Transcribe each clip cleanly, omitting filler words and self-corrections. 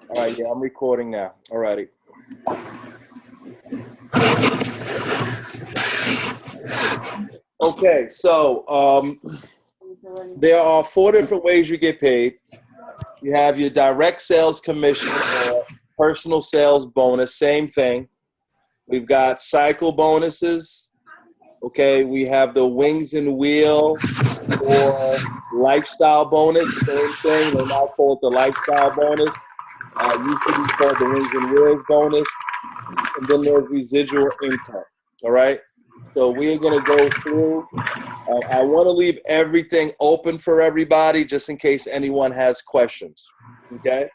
All right, yeah, I'm recording now. All righty. Okay, so there are 4 different ways you get paid. You have your direct sales commission or personal sales bonus, same thing. We've got cycle bonuses. Okay, we have the wings and wheel or lifestyle bonus, same thing. They now call it the lifestyle bonus. Used to be called the wings and wheels bonus. And then there's residual income. All right. So we are going to go through. I want to leave everything open for everybody just in case anyone has questions. Okay.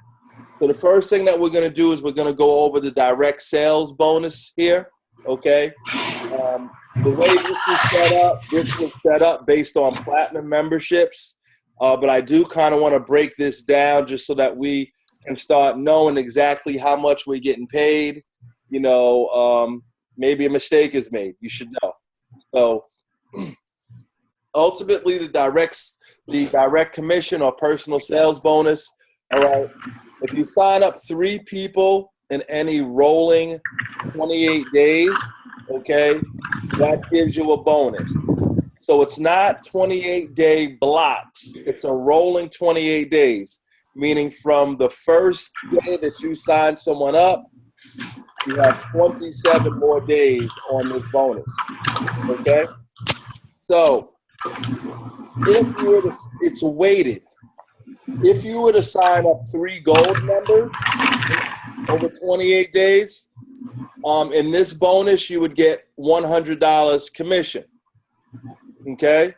So the first thing that we're going to do is we're going to go over the direct sales bonus here. Okay. The way this was set up based on platinum memberships. But I do kind of want to break this down just so that we can start knowing exactly how much we're getting paid. You know, maybe a mistake is made. You should know. So ultimately, the direct commission or personal sales bonus. All right. If you sign up 3 people in any rolling 28 days, okay, that gives you a bonus. So it's not 28-day blocks. It's a rolling 28 days, meaning from the first day that you sign someone up, you have 27 more days on this bonus, okay? So if you were to, it's weighted. If you were to sign up 3 gold members over 28 days, in this bonus, you would get $100 commission, okay?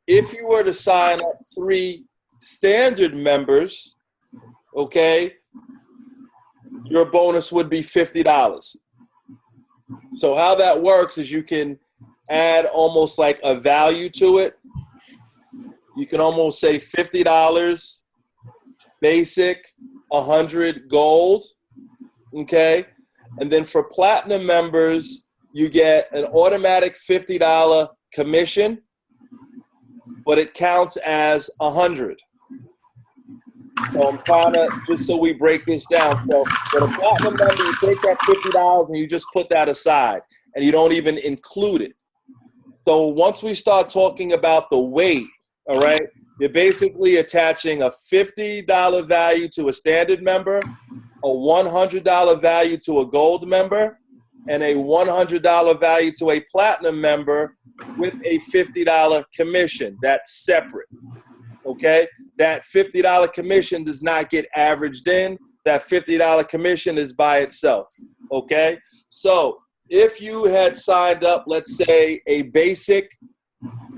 If you were to sign up 3 standard members, okay, your bonus would be $50. So how that works is you can add almost like a value to it. You can almost say $50 basic, 100 gold, okay? And then for platinum members, you get an automatic $50 commission, but it counts as 100. So I'm trying to, just so we break this down. So for the platinum member, you take that $50 and you just put that aside and you don't even include it. So once we start talking about the weight, all right, you're basically attaching a $50 value to a standard member, a $100 value to a gold member, and a $100 value to a platinum member with a $50 commission. That's separate, okay? That $50 commission does not get averaged in. That $50 commission is by itself, okay? So if you had signed up, let's say, a basic,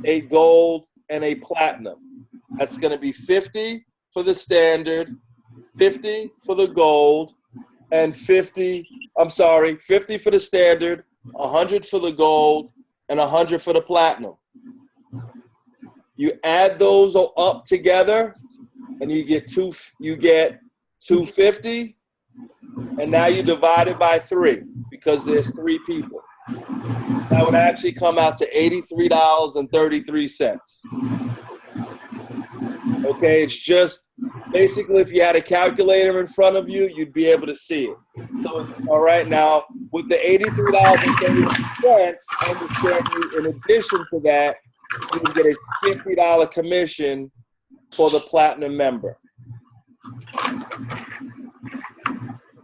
a gold, and a platinum, that's going to be 50 for the standard, 50 for the gold, and 50 for the standard, 100 for the gold, and 100 for the platinum. You add those up together, and you get 250, and now you divide it by 3 because there's 3 people. That would actually come out to $83.33. Okay, it's just basically if you had a calculator in front of you, you'd be able to see it. So, all right, now with the $83.33, understand you, in addition to that, you would get a $50 commission for the platinum member.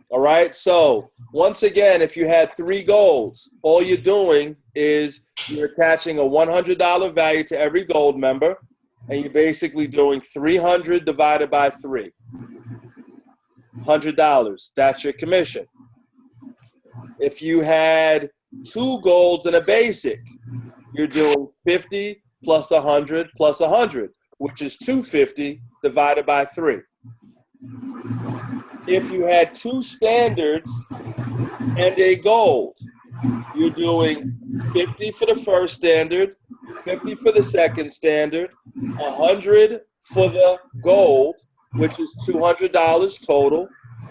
All right, so once again, if you had 3 golds, all you're doing is you're attaching a $100 value to every gold member, and you're basically doing 300 divided by 3. $100, that's your commission. If you had 2 golds and a basic, you're doing 50 plus 100 plus 100, which is 250 divided by 3. If you had 2 standards and a gold, you're doing 50 for the first standard, 50 for the second standard, 100 for the gold, which is $200 total.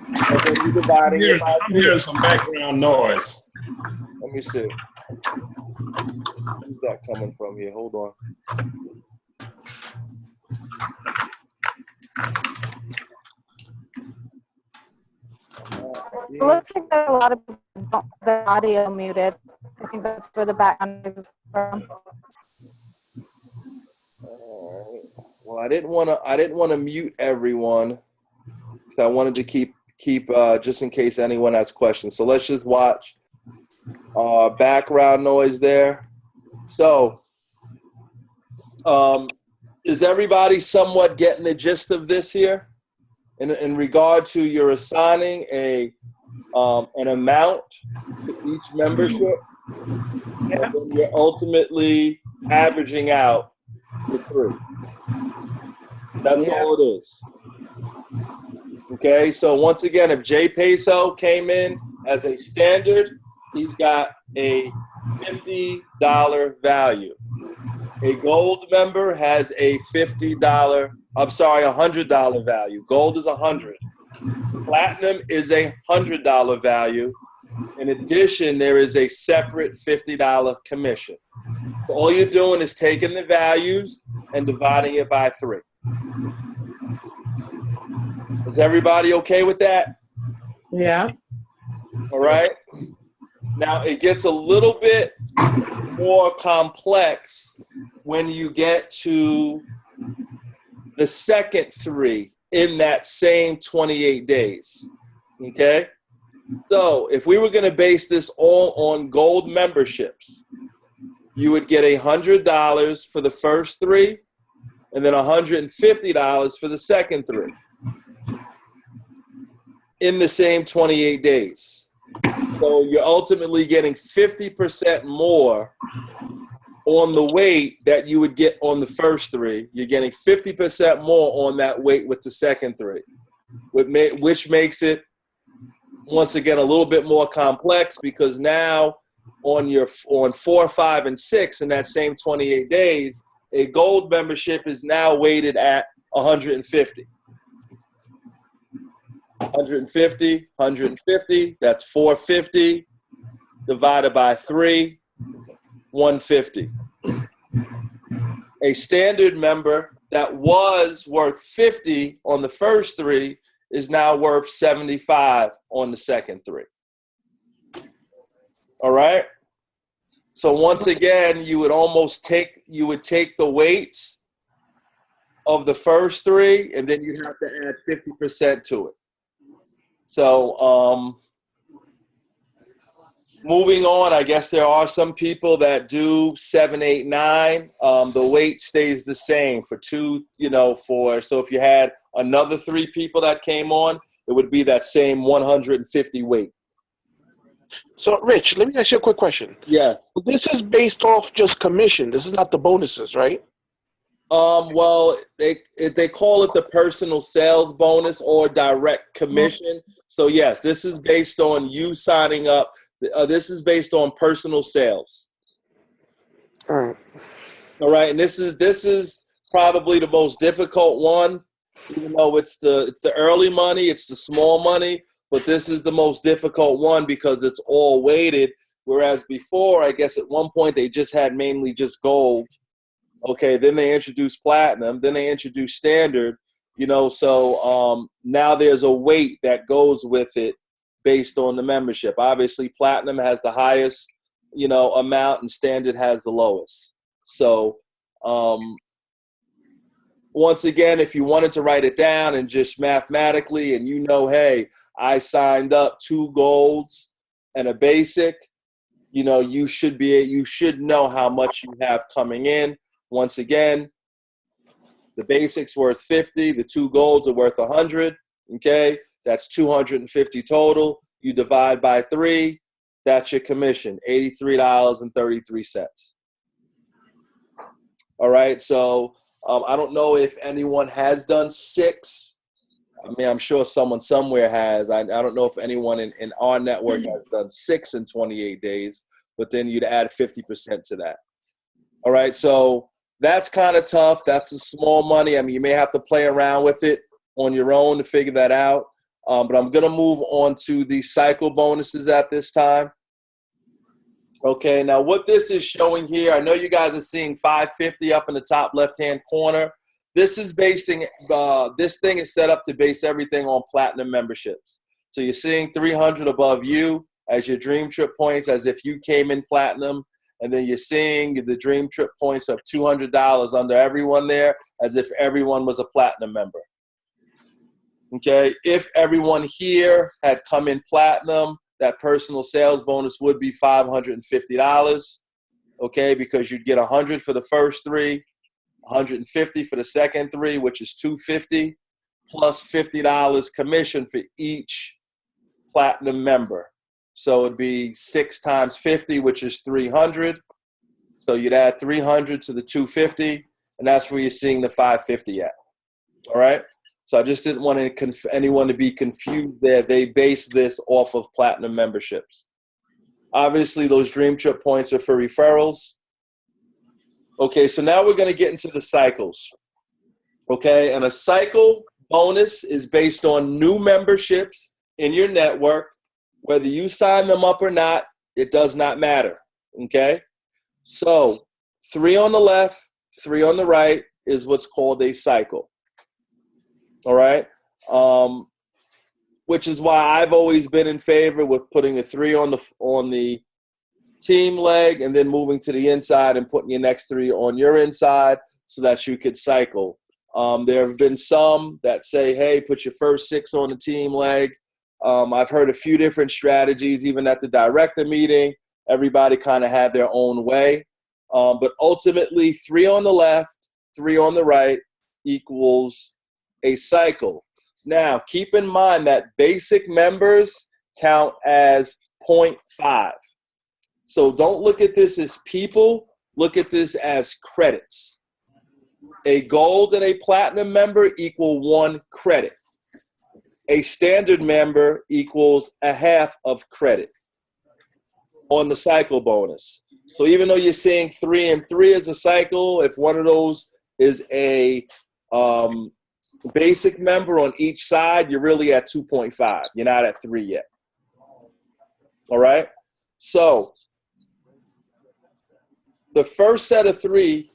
And then you're dividing it by 3. I'm hearing some background noise. Let me see. Where's that coming from here? Hold on. It looks like there are a lot of people who don't have their audio muted. I think that's where the background is from. Well, I didn't want to mute everyone. I wanted to keep just in case anyone has questions. So let's just watch background noise there. So, is everybody somewhat getting the gist of this here? In regard to you're assigning an amount to each membership, and then you're ultimately averaging out the 3. That's all it is. Okay, so once again, if Jay Peso came in as a standard, he's got a $50 value. A gold member has a $100 value. Gold is $100. Platinum is a $100 value. In addition, there is a separate $50 commission. So all you're doing is taking the values and dividing it by 3. Is everybody okay with that? Yeah. All right. Now, it gets a little bit more complex when you get to the second 3 in that same 28 days. Okay? So, if we were going to base this all on gold memberships, you would get $100 for the first 3 and then $150 for the second 3 in the same 28 days. So you're ultimately getting 50% more on the weight that you would get on the first 3. You're getting 50% more on that weight with the second 3, which makes it, once again, a little bit more complex because now on 4, 5, and 6 in that same 28 days, a gold membership is now weighted at 150. 150, 150, that's 450 divided by 3, 150. A standard member that was worth 50 on the first 3 is now worth 75 on the second 3. All right? So once again, you would take the weights of the first 3 and then you have to add 50% to it. So, moving on, I guess there are some people that do 7, 8, 9. The weight stays the same for 2, so if you had another 3 people that came on, it would be that same 150 weight. So, Rich, let me ask you a quick question. Yeah. This is based off just commission. This is not the bonuses, right? Well, they call it the personal sales bonus or direct commission. So yes, this is based on you signing up. This is based on personal sales. All right. All right, and this is probably the most difficult one, even though it's the early money, it's the small money, but this is the most difficult one because it's all weighted. Whereas before, I guess at one point they just had mainly just gold. Okay, then they introduced platinum, then they introduced standard, so now there's a weight that goes with it based on the membership. Obviously, platinum has the highest, amount and standard has the lowest. So once again, if you wanted to write it down and just mathematically and hey, I signed up 2 golds and a basic, you should know how much you have coming in. Once again, the basic's worth 50. The 2 golds are worth 100. Okay, that's 250 total. You divide by 3. That's your commission, $83.33. All right. So I don't know if anyone has done 6. I mean, I'm sure someone somewhere has. I don't know if anyone in our network has done 6 in 28 days. But then you'd add 50% to that. All right. So that's kind of tough. That's a small money. I mean, you may have to play around with it on your own to figure that out. But I'm going to move on to the cycle bonuses at this time. Okay, now what this is showing here, I know you guys are seeing 550 up in the top left-hand corner. this is basing, this thing is set up to base everything on platinum memberships. So you're seeing 300 above you as your Dream Trip points, as if you came in platinum. And then you're seeing the Dream Trip points of $200 under everyone there, as if everyone was a platinum member. Okay, if everyone here had come in platinum, that personal sales bonus would be $550. Okay, because you'd get 100 for the first three, 150 for the second three, which is $250, plus $50 commission for each platinum member. So it'd be 6 times 50, which is 300. So you'd add 300 to the 250, and that's where you're seeing the 550 at. All right. So I just didn't want anyone to be confused there. They base this off of platinum memberships. Obviously, those Dream Trip points are for referrals. Okay, so now we're going to get into the cycles. Okay, and a cycle bonus is based on new memberships in your network. Whether you sign them up or not, it does not matter. Okay, so 3 on the left, 3 on the right is what's called a cycle. All right, which is why I've always been in favor with putting a 3 on the team leg and then moving to the inside and putting your next 3 on your inside so that you could cycle. There have been some that say, hey, put your first 6 on the team leg. I've heard a few different strategies, even at the director meeting. Everybody kind of had their own way. But ultimately, 3 on the left, 3 on the right equals a cycle. Now, keep in mind that basic members count as 0.5. So don't look at this as people. Look at this as credits. A gold and a platinum member equal 1 credit. A standard member equals a half of credit on the cycle bonus. So even though you're seeing 3 and 3 as a cycle, if one of those is a basic member on each side, you're really at 2.5. You're not at 3 yet. All right? So the first set of 3,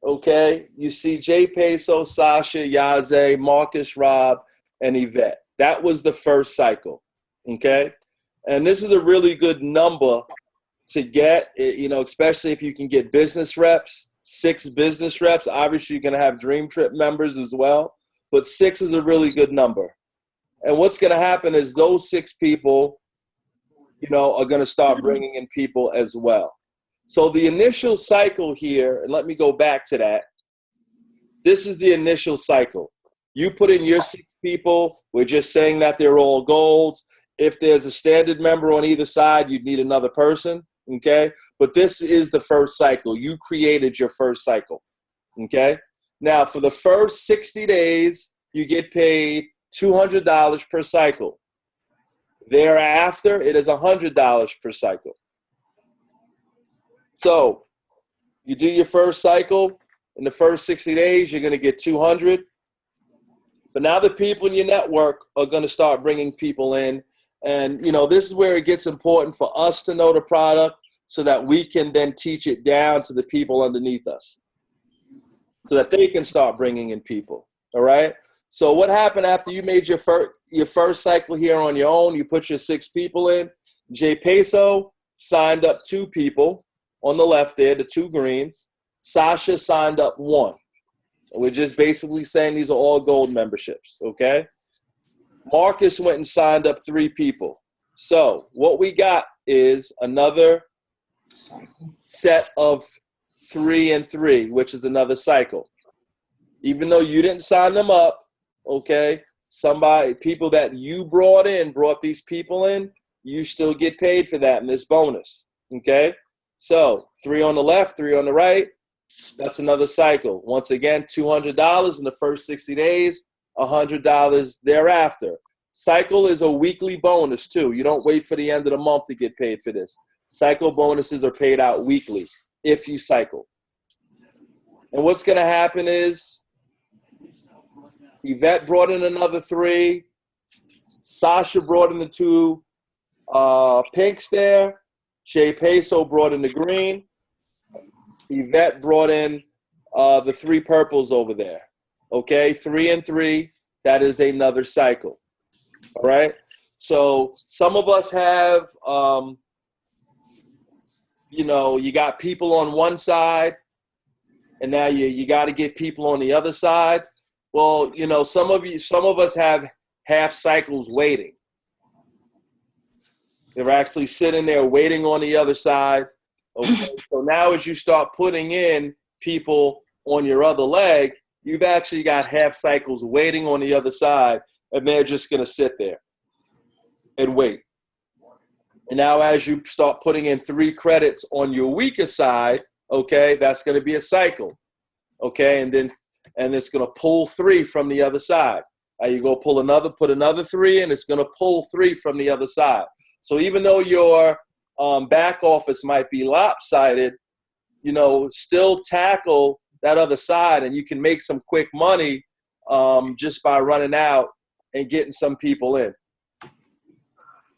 okay, you see Jay Peso, Sasha, Yaze, Marcus, Rob, and Yvette. That was the first cycle, okay? And this is a really good number to get, you know, especially if you can get business reps, 6 business reps. Obviously, you're going to have Dream Trip members as well, but 6 is a really good number. And what's going to happen is those 6 people, you know, are going to start bringing in people as well. So the initial cycle here, and let me go back to that. This is the initial cycle. You put in your 6 people. We're just saying that they're all golds. If there's a standard member on either side, you'd need another person, okay? But this is the first cycle. You created your first cycle, okay? Now, for the first 60 days, you get paid $200 per cycle. Thereafter, it is $100 per cycle. So you do your first cycle. In the first 60 days, you're going to get $200. But now the people in your network are going to start bringing people in. And, you know, this is where it gets important for us to know the product so that we can then teach it down to the people underneath us so that they can start bringing in people. All right. So what happened after you made your first cycle here on your own? You put your 6 people in. Jay Peso signed up 2 people on the left there, the 2 greens. Sasha signed up 1. We're just basically saying these are all gold memberships, okay? Marcus went and signed up 3 people. So what we got is another set of 3 and 3, which is another cycle. Even though you didn't sign them up, okay, people that you brought these people in, you still get paid for that in this bonus, okay? So 3 on the left, 3 on the right. That's another cycle. Once again, $200 in the first 60 days, $100 thereafter. Cycle is a weekly bonus, too. You don't wait for the end of the month to get paid for this. Cycle bonuses are paid out weekly if you cycle. And what's going to happen is Yvette brought in another 3. Sasha brought in the 2 pinks there. Jay Peso brought in the green. Yvette brought in the 3 purples over there. Okay, 3 and 3, that is another cycle. All right. So some of us have, you got people on one side, and now you got to get people on the other side. Well, some of us have half cycles waiting. They're actually sitting there waiting on the other side. Okay. So now as you start putting in people on your other leg, you've actually got half cycles waiting on the other side, and they're just going to sit there and wait. And now as you start putting in 3 credits on your weaker side, okay, that's going to be a cycle. Okay, and it's going to pull 3 from the other side. You go put another 3 in, it's going to pull 3 from the other side. So even though your back office might be lopsided, still tackle that other side, and you can make some quick money just by running out and getting some people in.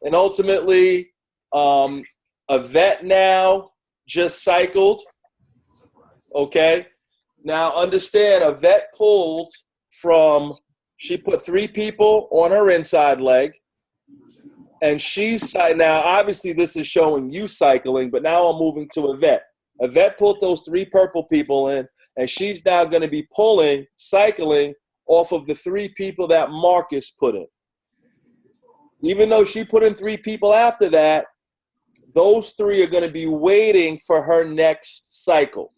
And ultimately, a vet now just cycled. Okay. Now understand, a vet pulled she put 3 people on her inside leg, and now obviously this is showing you cycling, but now I'm moving to a vet. A vet pulled those 3 purple people in, and she's now going to be cycling off of the 3 people that Marcus put in. Even though she put in 3 people after that, those 3 are going to be waiting for her next cycle.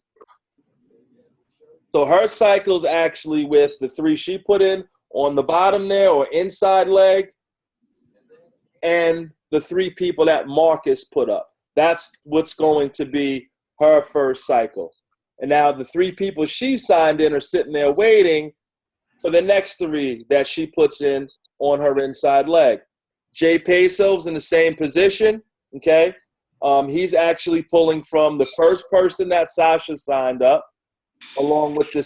So her cycle's actually with the 3 she put in on the bottom there, or inside leg, and the 3 people that Marcus put up. That's what's going to be her first cycle. And now the 3 people she signed in are sitting there waiting for the next 3 that she puts in on her inside leg. Jay Peso's in the same position, okay? He's actually pulling from the first person that Sasha signed up, along with the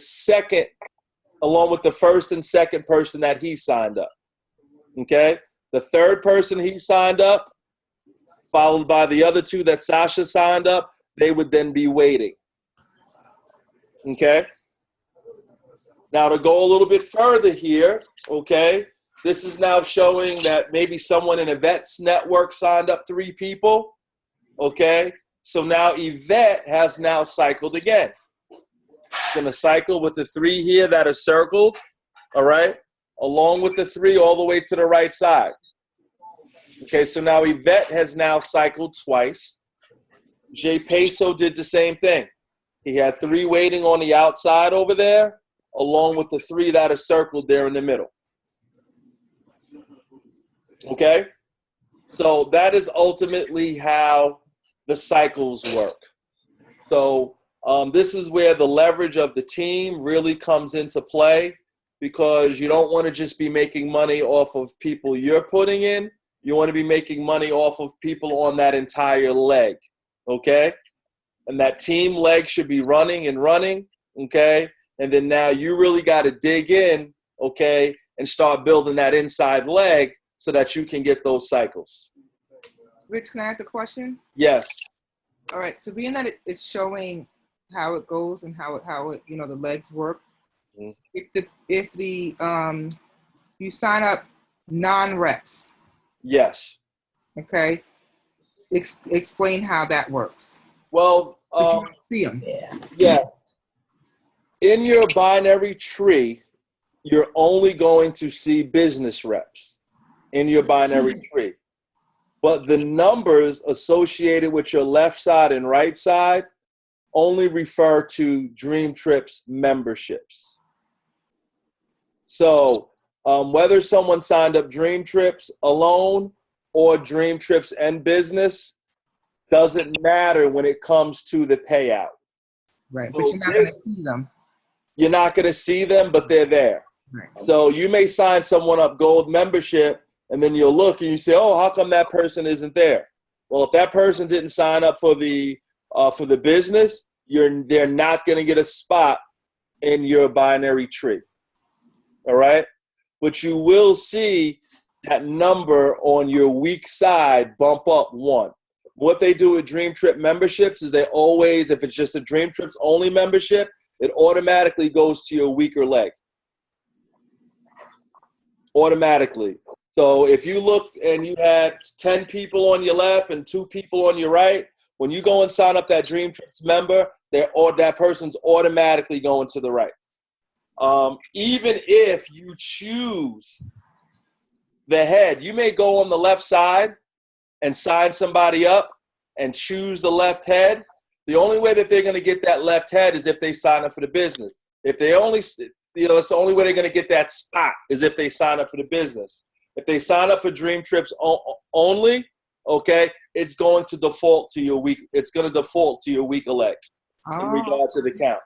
first and second person that he signed up, okay? The third person he signed up, followed by the other 2 that Sasha signed up, they would then be waiting, okay? Now to go a little bit further here, okay, this is now showing that maybe someone in Yvette's network signed up 3 people, okay? So now Yvette has now cycled again. She's going to cycle with the 3 here that are circled, all right, along with the 3 all the way to the right side. Okay, so now Yvette has now cycled twice. Jay Peso did the same thing. He had 3 waiting on the outside over there, along with the 3 that are circled there in the middle. Okay? So that is ultimately how the cycles work. So this is where the leverage of the team really comes into play, because you don't want to just be making money off of people you're putting in. You want to be making money off of people on that entire leg, okay? And that team leg should be running, okay? And then now you really got to dig in, okay, and start building that inside leg so that you can get those cycles. Rich, can I ask a question? Yes. All right. So being that it's showing how it goes and how it the legs work. Mm-hmm. If you sign up non-reps. Yes. Okay. Explain how that works. Well, you don't see them. Yes. In your binary tree, you're only going to see business reps in your binary tree. But the numbers associated with your left side and right side only refer to Dream Trips memberships. So whether someone signed up Dream Trips alone or Dream Trips and business doesn't matter when it comes to the payout. Right, so but you're not going to see them. You're not going to see them, but they're there. Right. So you may sign someone up gold membership, and then you'll look and you say, oh, how come that person isn't there? Well, if that person didn't sign up for the business, they're not going to get a spot in your binary tree. All right? But you will see that number on your weak side bump up 1. What they do with Dream Trip memberships is they always, if it's just a Dream Trips only membership, it automatically goes to your weaker leg. automatically. So if you looked and you had 10 people on your left and 2 people on your right, when you go and sign up that Dream Trips member, that person's automatically going to the right. Even if you choose the head, you may go on the left side and sign somebody up and choose the left head. The only way that they're going to get that left head is if they sign up for the business. If they only, it's the only way they're going to get that spot is if they sign up for the business. If they sign up for Dream Trips only, okay, it's going to default to your weak. It's going to default to your weaker leg in regard to the count.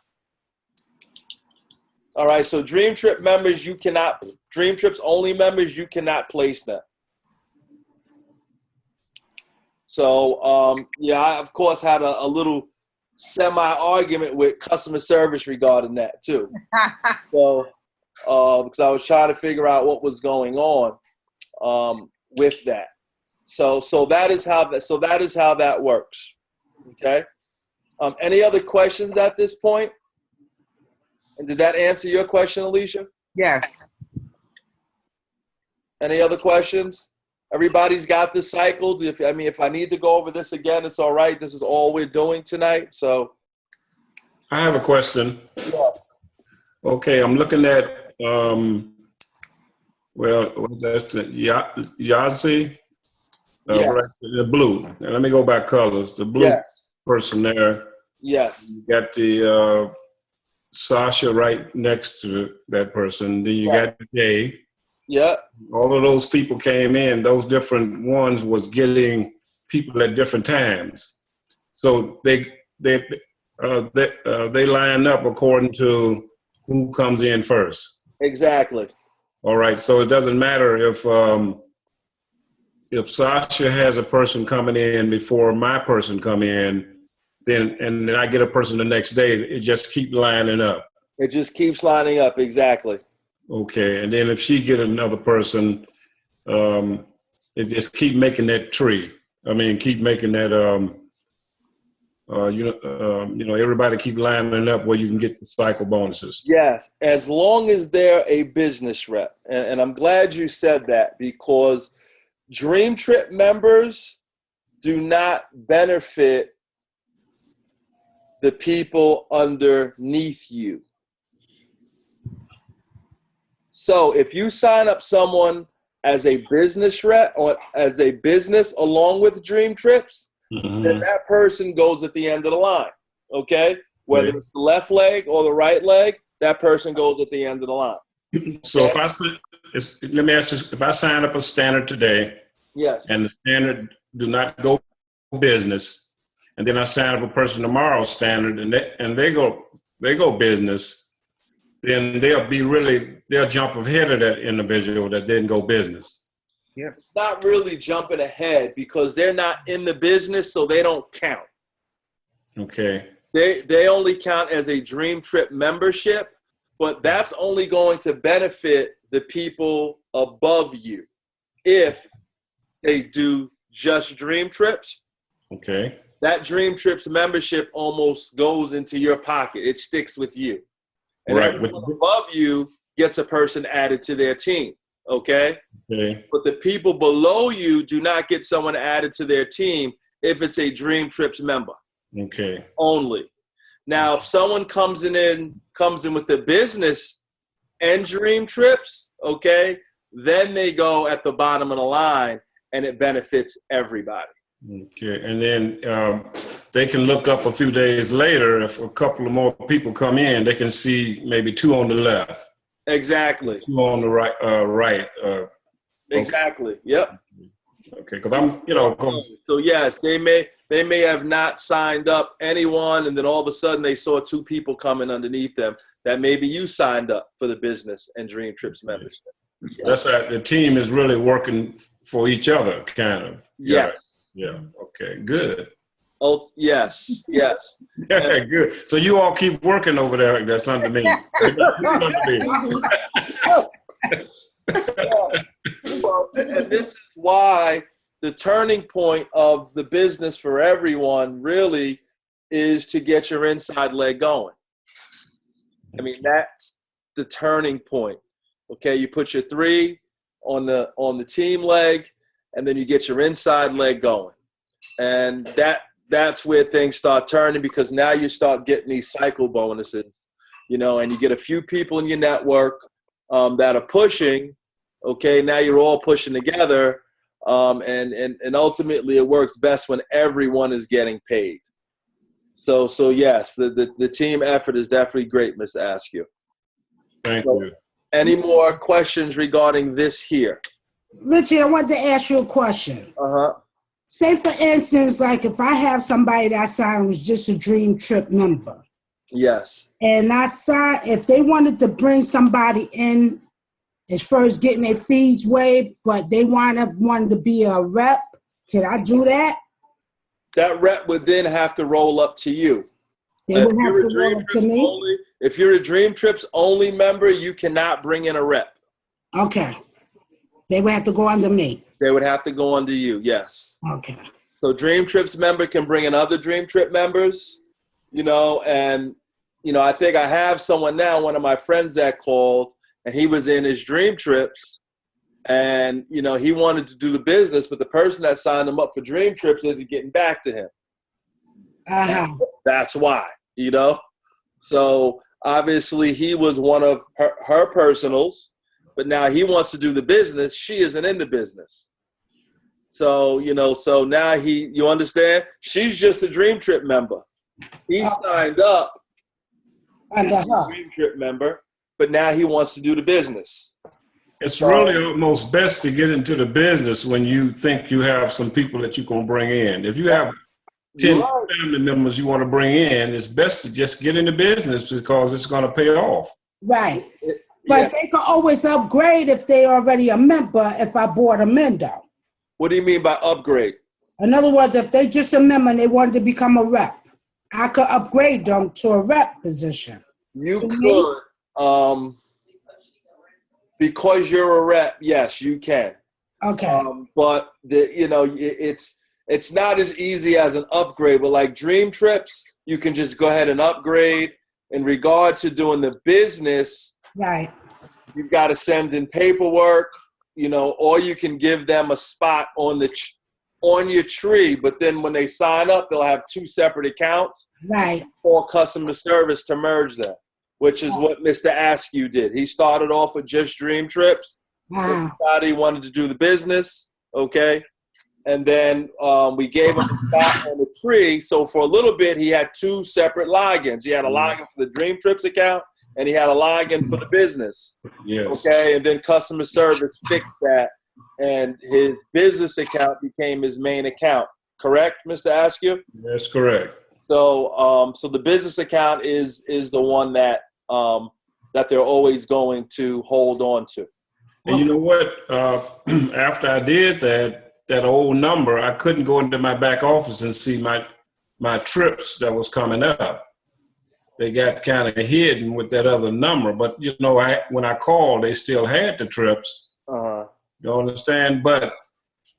All right, so Dream Trip members, Dream Trips only members, you cannot place them. So, yeah, I, of course, had a little semi-argument with customer service regarding that, too. So, because I was trying to figure out what was going on with that. So that is how that works. Okay. Any other questions at this point? And did that answer your question, Alicia? Yes. Any other questions? Everybody's got this cycle. If I need to go over this again, it's all right. This is all we're doing tonight. So I have a question. yeah. Okay, I'm looking at, that's the Yazzie, Yeah. right, the blue. And let me go by colors. The blue Yes. person there. Yes. You got the Sasha right next to that person. Then you got Jay. Yeah. All of those people came in. Those different ones was getting people at different times. So they line up according to who comes in first. Exactly. All right. So it doesn't matter if Sasha has a person coming in before my person come in, then I get a person the next day. It just keep lining up. It just keeps lining up. Exactly. Okay. And then if she get another person, it just keep making that tree. I mean, keep making that, everybody keep lining up where you can get the cycle bonuses. Yes, as long as they're a business rep. And I'm glad you said that, because Dream Trip members do not benefit the people underneath you. So if you sign up someone as a business rep or as a business along with Dream Trips, then that person goes at the end of the line, okay? Whether it's the left leg or the right leg, that person goes at the end of the line. So let me ask you, if I sign up a standard today, yes, and the standard do not go business, and then I sign up a person tomorrow standard, and they go business, then they'll jump ahead of that individual that didn't go business. Yeah. it's not really jumping ahead because they're not in the business, so they don't count. Okay. They only count as a Dream Trip membership, but that's only going to benefit the people above you if they do just Dream Trips. Okay. That Dream Trips membership almost goes into your pocket. It sticks with you. And Right. everyone above you gets a person added to their team, okay? Okay. But the people below you do not get someone added to their team if it's a Dream Trips member. Okay. Only. Now, if someone comes in with the business and Dream Trips, okay, then they go at the bottom of the line and it benefits everybody. Okay. And then they can look up a few days later. If a couple of more people come in, they can see maybe 2 on the left, Exactly. 2 on the right. Exactly. Yep. Okay. Because I'm, So yes, they may have not signed up anyone, and then all of a sudden they saw 2 people coming underneath them that maybe you signed up for the business and Dream Trips membership. that's how the team is really working for each other, kind of. Yes. Yeah. Okay. Good. Oh, yes. Yes. Yeah, good. So you all keep working over there. That's under me. That's under me. Well, and this is why the turning point of the business for everyone really is to get your inside leg going. I mean, that's the turning point. Okay, you put your 3, on the team leg, and then you get your inside leg going. And that's where things start turning, because now you start getting these cycle bonuses, and you get a few people in your network that are pushing. Okay, now you're all pushing together, and ultimately it works best when everyone is getting paid. So yes, the team effort is definitely great, Mr. Askew. Thank you. Any more questions regarding this here? Richie, I wanted to ask you a question. Say, for instance, like if I have somebody that I signed was just a Dream Trip member. Yes. And if they wanted to bring somebody in as far as getting their fees waived, but they wanted to be a rep, can I do that? That rep would then have to roll up to you. They would have to roll up to me? If you're a Dream Trips only member, you cannot bring in a rep. Okay. They would have to go under me. They would have to go under you, yes. Okay. So Dream Trips member can bring in other Dream Trip members, and, I think I have someone now, one of my friends that called, and he was in his Dream Trips, and, he wanted to do the business, but the person that signed him up for Dream Trips isn't getting back to him. That's why, So obviously he was one of her personals, but now he wants to do the business. She isn't in the business. So, so now you understand? She's just a Dream Trip member. He signed up as a Dream Trip member, but now he wants to do the business. It's really almost best to get into the business when you think you have some people that you can bring in. If you have 10 family members you want to bring in, it's best to just get into business because it's going to pay off. Right. But they can always upgrade if they already a member if I brought them in, though. What do you mean by upgrade? In other words, if they just a member and they wanted to become a rep, I could upgrade them to a rep position. You could. Because you're a rep, yes, you can. Okay. But it's not as easy as an upgrade. But like Dream Trips, you can just go ahead and upgrade. In regard to doing the business, right, you've got to send in paperwork, or you can give them a spot on your tree. But then when they sign up, they'll have two separate accounts, right, for customer service to merge them, which is what Mr. Askew did. He started off with just Dream Trips. Wow. He wanted to do the business, okay? And then we gave him a spot on the tree. So for a little bit, he had two separate logins. He had a login for the Dream Trips account, and he had a login for the business. Yes. Okay, and then customer service fixed that, and his business account became his main account. Correct, Mr. Askew? That's correct. So, so the business account is the one that that they're always going to hold on to. And you know what? After I did that old number, I couldn't go into my back office and see my trips that was coming up. They got kind of hidden with that other number. But, when I called, they still had the trips. You understand? But,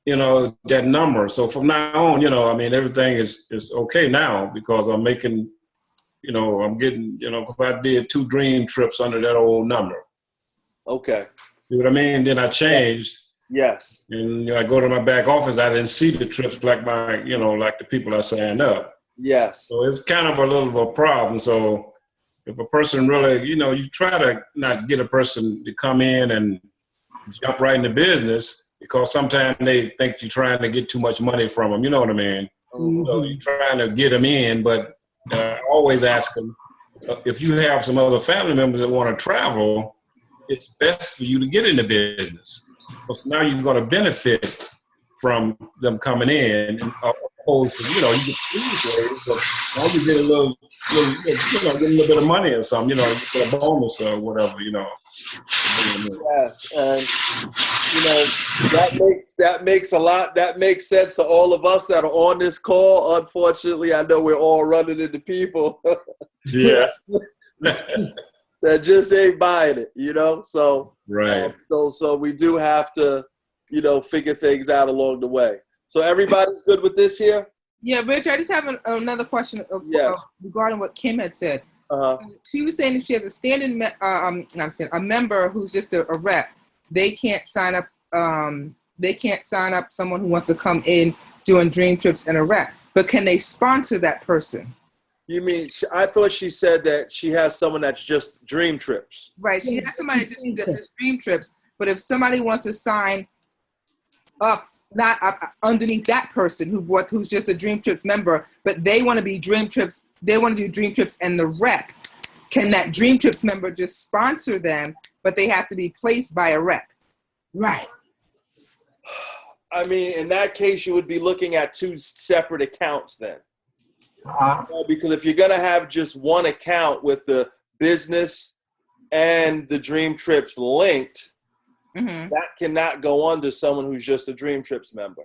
that number. So from now on, everything is okay now because I'm making, I'm getting, because I did 2 Dream Trips under that old number. Okay. You know what I mean? Then I changed. Yes. And I go to my back office, I didn't see the trips like like the people I signed up. Yes. So it's kind of a little of a problem. So if a person really, you try to not get a person to come in and jump right into business because sometimes they think you're trying to get too much money from them. You know what I mean? Mm-hmm. So you're trying to get them in, but I always ask them, if you have some other family members that want to travel, it's best for you to get into business. Because now you're going to benefit from them coming in, and opposed to, you get fees waived, but now you get a little get a little bit of money or something, you get a bonus or whatever, Yes, and that makes sense to all of us that are on this call. Unfortunately, I know we're all running into people. Yeah. That just ain't buying it, So right. So we do have to, figure things out along the way. So everybody's good with this here? Yeah, Rich, I just have another question regarding what Kim had said. She was saying if she has a a member who's just a rep, they can't sign up they can't sign up someone who wants to come in doing dream trips and a rep, but can they sponsor that person? You mean, I thought she said that she has someone that's just dream trips. Right. She has somebody that just dream trips, but if somebody wants to sign up, not underneath that person who's just a dream trips member, but they want to be dream trips, they want to do dream trips and the rep, can that dream trips member just sponsor them, but they have to be placed by a rep? Right. I mean, in that case, you would be looking at two separate accounts then. Because if you're going to have just one account with the business and the dream trips linked, that cannot go under someone who's just a dream trips member.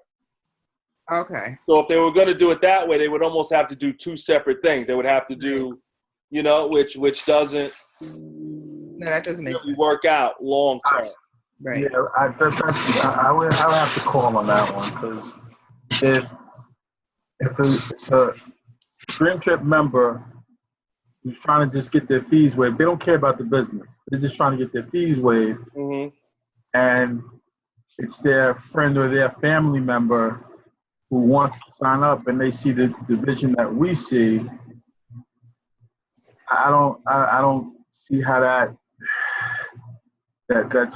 Okay. So if they were going to do it that way, they would almost have to do two separate things. They would have to do, which doesn't No, that doesn't make really sense. work out long term. Right. Yeah, I would have to call on that one, because if a Dream Trip member who's trying to just get their fees waived, they don't care about the business. They're just trying to get their fees waived, and it's their friend or their family member who wants to sign up, and they see the vision that we see. I don't see how that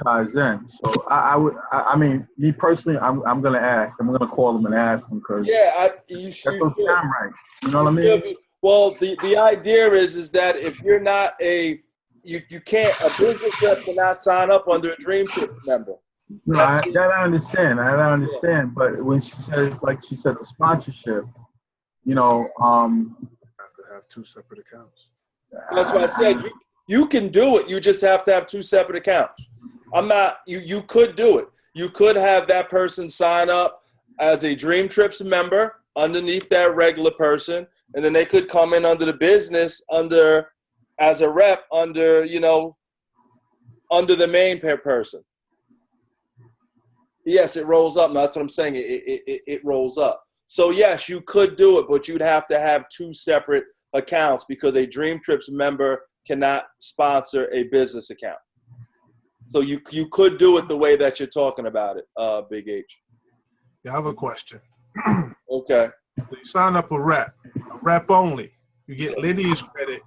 ties in. So I mean, me personally, I'm gonna ask. I'm gonna call them and ask them, because that don't sound right. You know what I mean? Well, the idea is that if you're not a business rep cannot sign up under a Dream Trip member. No, that I understand. But when she said, like she said, the sponsorship, Have two separate accounts. That's why I said you can do it. You just have to have two separate accounts. You could do it. You could have that person sign up as a Dream Trips member underneath that regular person, and then they could come in under the business as a rep under the main person. Yes, it rolls up. That's what I'm saying. It rolls up. So yes, you could do it, but you'd have to have two separate accounts, because a Dream Trips member cannot sponsor a business account. So you could do it the way that you're talking about it, Big H. Yeah, I have a question. Okay. So you sign up a rep only. You get lineage credit,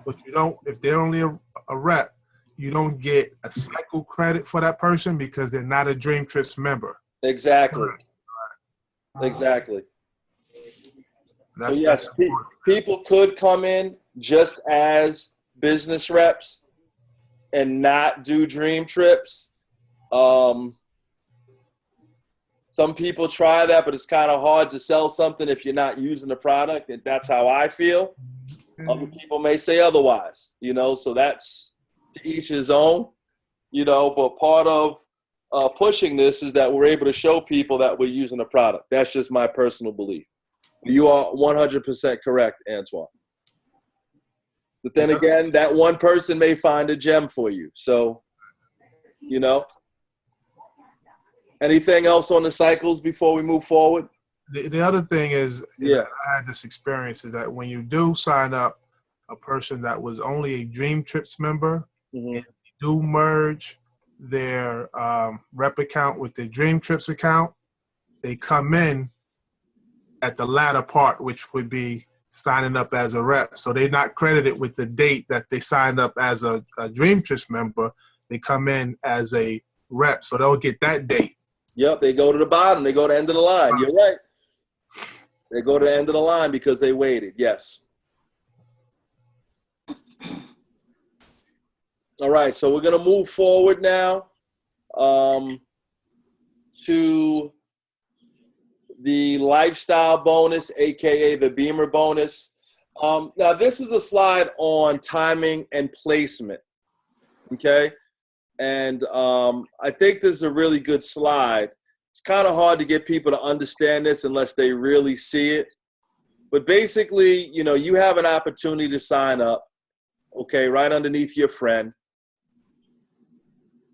but you don't, if they're only a rep, you don't get a cycle credit for that person because they're not a Dream Trips member. Exactly. Exactly. So yes, people could come in just as business reps and not do Dream Trips. Some people try that, but it's kind of hard to sell something if you're not using the product, and that's how I feel. Other people may say otherwise, so that's to each his own, but part of pushing this is that we're able to show people that we're using the product. That's just my personal belief. You are 100% correct, Antoine. But then again, that one person may find a gem for you. So, anything else on the cycles before we move forward? The other thing is, Yeah. I had this experience, is that when you do sign up a person that was only a Dream Trips member, and you do merge their rep account with their Dream Trips account, they come in at the latter part, which would be signing up as a rep. So they're not credited with the date that they signed up as a Dream Trips member. They come in as a rep, so they'll get that date. Yep, they go to the bottom. They go to the end of the line. You're right. They go to the end of the line because they waited. Yes. All right, so we're going to move forward now to the lifestyle bonus, aka the Beamer bonus. Now, this is a slide on timing and placement, okay? And I think this is a really good slide. It's kind of hard to get people to understand this unless they really see it. But basically, you have an opportunity to sign up, okay, right underneath your friend.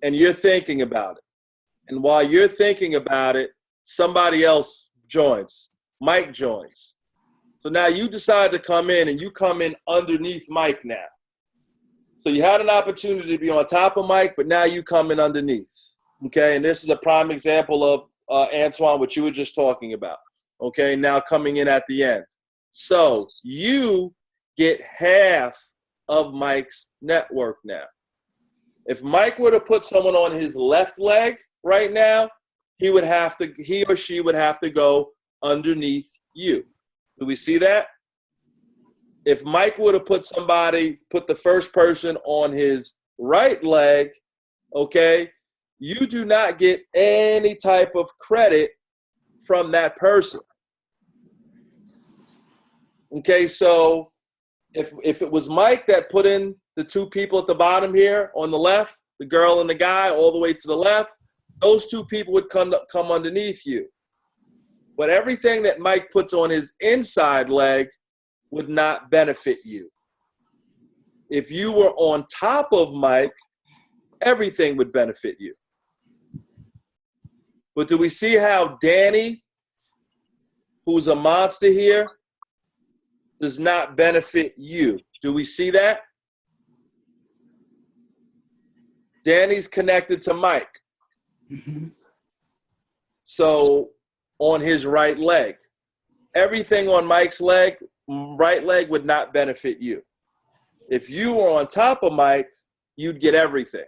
And you're thinking about it. And while you're thinking about it, somebody else joins. Mike joins. So now you decide to come in, and you come in underneath Mike now. So you had an opportunity to be on top of Mike, but now you come in underneath. Okay, and this is a prime example of Antoine, what you were just talking about. Okay, now coming in at the end. So you get half of Mike's network now. If Mike were to put someone on his left leg right now, he or she would have to go underneath you. Do we see that? If Mike were to put the first person on his right leg, okay, you do not get any type of credit from that person. Okay, so if it was Mike that put in the two people at the bottom here on the left, the girl and the guy all the way to the left, those two people would come underneath you. But everything that Mike puts on his inside leg would not benefit you. If you were on top of Mike, everything would benefit you. But do we see how Danny, who's a monster here, does not benefit you? Do we see that? Danny's connected to Mike. Mhm. So on his right leg, everything on Mike's right leg would not benefit you. If you were on top of Mike, you'd get everything.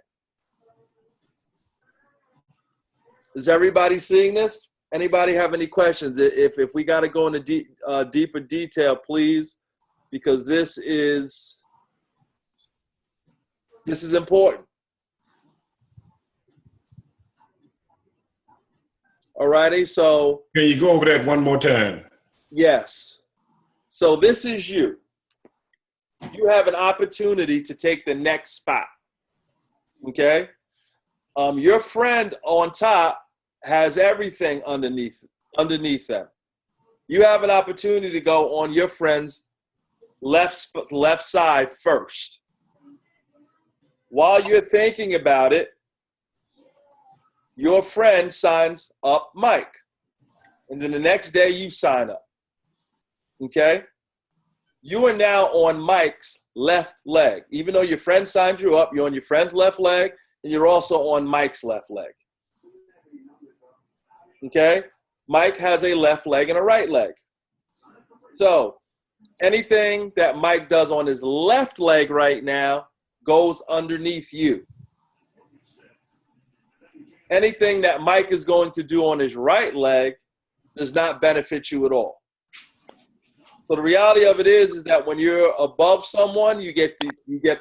Is everybody seeing this? Anybody have any questions? If we got to go into deeper detail, please, because this is important. All righty, so. Can you go over that one more time? Yes. So this is you. You have an opportunity to take the next spot. Okay? Your friend on top has everything underneath them. You have an opportunity to go on your friend's left side first. While you're thinking about it, your friend signs up Mike. And then the next day you sign up. Okay? You are now on Mike's left leg. Even though your friend signed you up, you're on your friend's left leg, and you're also on Mike's left leg. Okay? Mike has a left leg and a right leg. So anything that Mike does on his left leg right now goes underneath you. Anything that Mike is going to do on his right leg does not benefit you at all. So the reality of it is that when you're above someone, you get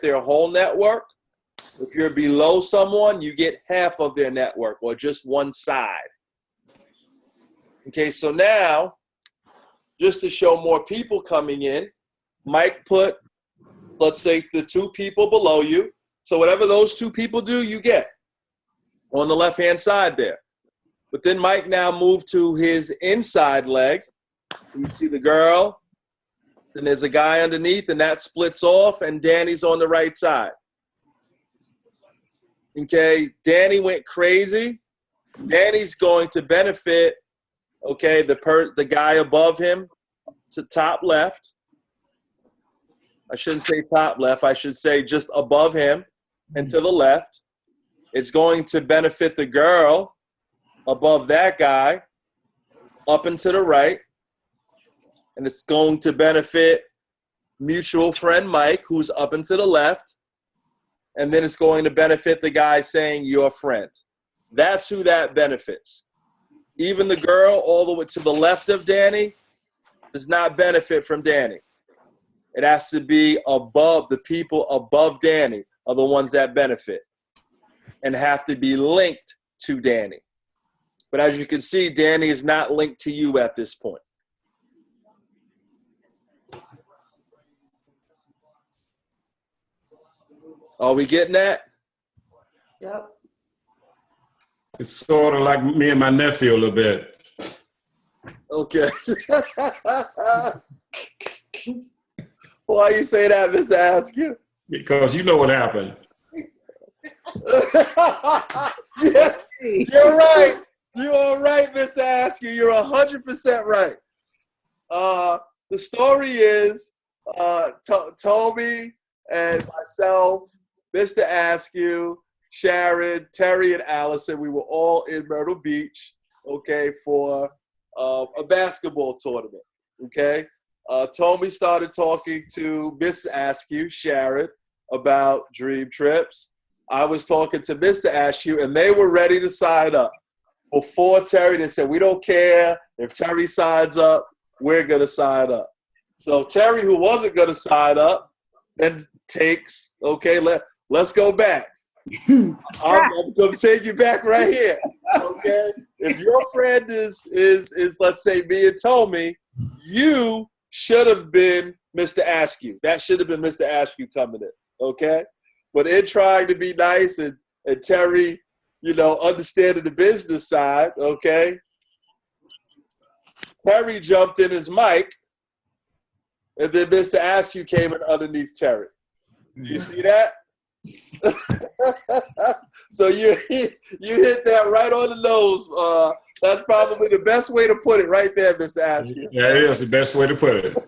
their whole network. If you're below someone, you get half of their network or just one side. Okay, so now, just to show more people coming in, Mike put, let's say, the two people below you. So whatever those two people do, you get on the left-hand side there. But then Mike now moved to his inside leg. You see the girl, then there's a guy underneath, and that splits off, and Danny's on the right side. Okay, Danny went crazy. Danny's going to benefit, okay, the guy above him to top left. I shouldn't say top left. I should say just above him and to the left. It's going to benefit the girl above that guy up and to the right. And it's going to benefit mutual friend Mike, who's up and to the left. And then it's going to benefit the guy saying your friend. That's who that benefits. Even the girl all the way to the left of Danny does not benefit from Danny. It has to be above, the people above Danny are the ones that benefit and have to be linked to Danny. But as you can see, Danny is not linked to you at this point. Are we getting that? Yep. It's sort of like me and my nephew a little bit. Okay. Why you say that, Mr. Askew? Because you know what happened. Yes, you're right. You are right, Mr. Askew. You're 100% right. The story is Toby and myself, Mr. Askew, Sharon, Terry, and Allison. We were all in Myrtle Beach, okay, for a basketball tournament, okay? Tommy started talking to Miss Askew, Sharon, about Dream Trips. I was talking to Mr. Askew, and they were ready to sign up. Before Terry, they said, we don't care if Terry signs up, we're going to sign up. So Terry, who wasn't going to sign up, then takes, okay, let's go back. I'm going to take you back right here, okay? If your friend is let's say, me and Tommy, you should have been Mr. Askew. That should have been Mr. Askew coming in, okay? But in trying to be nice and Terry, understanding the business side, okay, Terry jumped in his mic, and then Mr. Askew came in underneath Terry. You see that? So you hit that right on the nose. That's probably the best way to put it right there, Mr. Askew. Yeah, it is the best way to put it.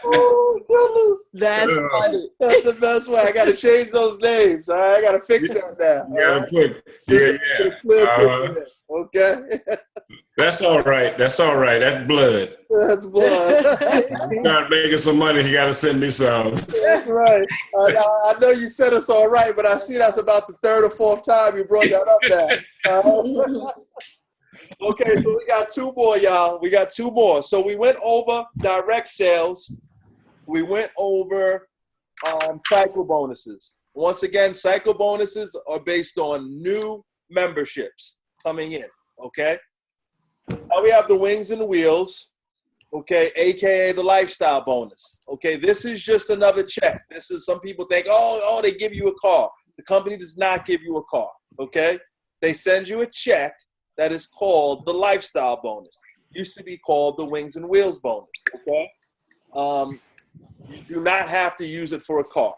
Oh, goodness. That's funny. That's the best way. I got to change those names. All right, I got to fix that now. You gotta put, yeah. Okay. That's all right. That's all right. That's blood. That's blood. You start making some money, you gotta send me some. That's right. I know you said it's all right, but I see that's about the third or fourth time you brought that up now. Okay, so we got two more, y'all. We got two more. So we went over direct sales. We went over cycle bonuses. Once again, cycle bonuses are based on new memberships coming in, okay? Now we have the wings and the wheels, okay, AKA the lifestyle bonus. Okay, this is just another check. This is, some people think, oh, they give you a car. The company does not give you a car, okay? They send you a check that is called the lifestyle bonus. Used to be called the wings and wheels bonus, okay? You do not have to use it for a car.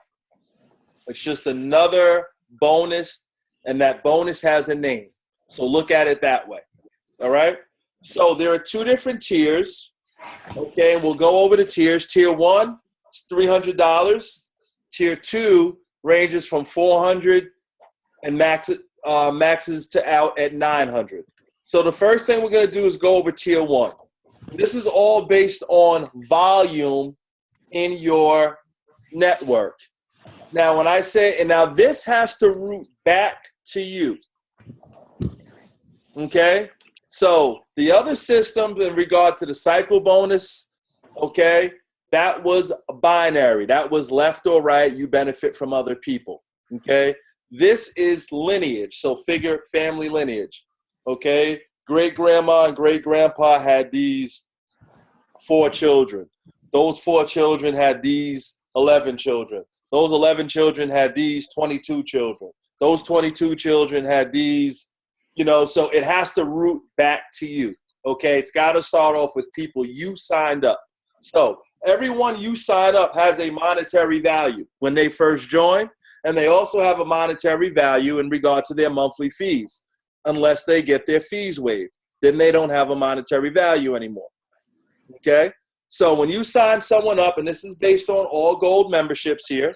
It's just another bonus, and that bonus has a name. So look at it that way, all right? So there are two different tiers, okay? And we'll go over the tiers. Tier 1 is $300. Tier 2 ranges from $400 and maxes to out at $900. So the first thing we're going to do is go over tier 1. This is all based on volume in your network. Now, when I say, and now this has to route back to you. Okay? So the other systems in regard to the cycle bonus, okay, that was binary. That was left or right. You benefit from other people. Okay? This is lineage. So figure family lineage. Okay? Great-grandma and great-grandpa had these 4 children. Those 4 children had these 11 children. Those 11 children had these 22 children. Those 22 children had these, so it has to root back to you, okay? It's got to start off with people you signed up. So everyone you sign up has a monetary value when they first join, and they also have a monetary value in regard to their monthly fees, unless they get their fees waived. Then they don't have a monetary value anymore, okay? So when you sign someone up, and this is based on all gold memberships here,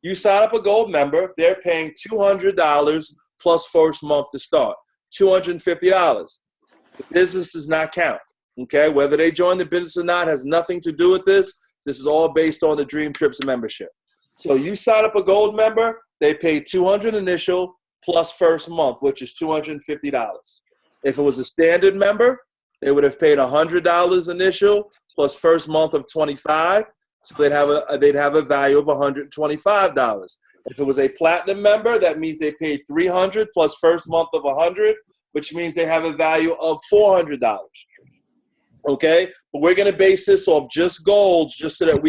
you sign up a gold member, they're paying $200 plus first month to start, $250. The business does not count, okay? Whether they join the business or not has nothing to do with this. This is all based on the Dream Trips membership. So you sign up a gold member, they pay $200 initial plus first month, which is $250. If it was a standard member, they would have paid $100 initial plus first month of $25. So they'd have a value of $125. If it was a platinum member, that means they paid $300 plus first month of $100, which means they have a value of $400. Okay, but we're going to base this off just gold, just so that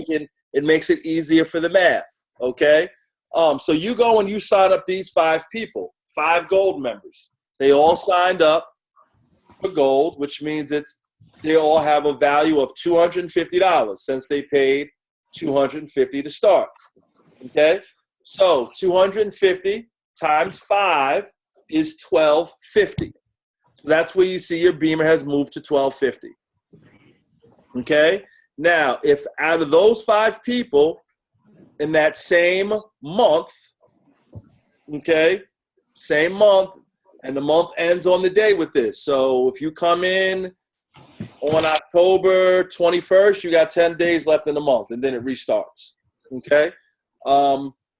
it makes it easier for the math. Okay, so you go and you sign up these 5 people, 5 gold members. They all signed up for gold, which means they all have a value of $250 since they paid $250 to start. Okay, so 250 times 5 is $1,250. So that's where you see your Beamer has moved to $1,250. Okay, Now, if out of those 5 people in that same month, okay, same month, and the month ends on the day with this. So if you come in on October 21st, you got 10 days left in the month, and then it restarts, okay?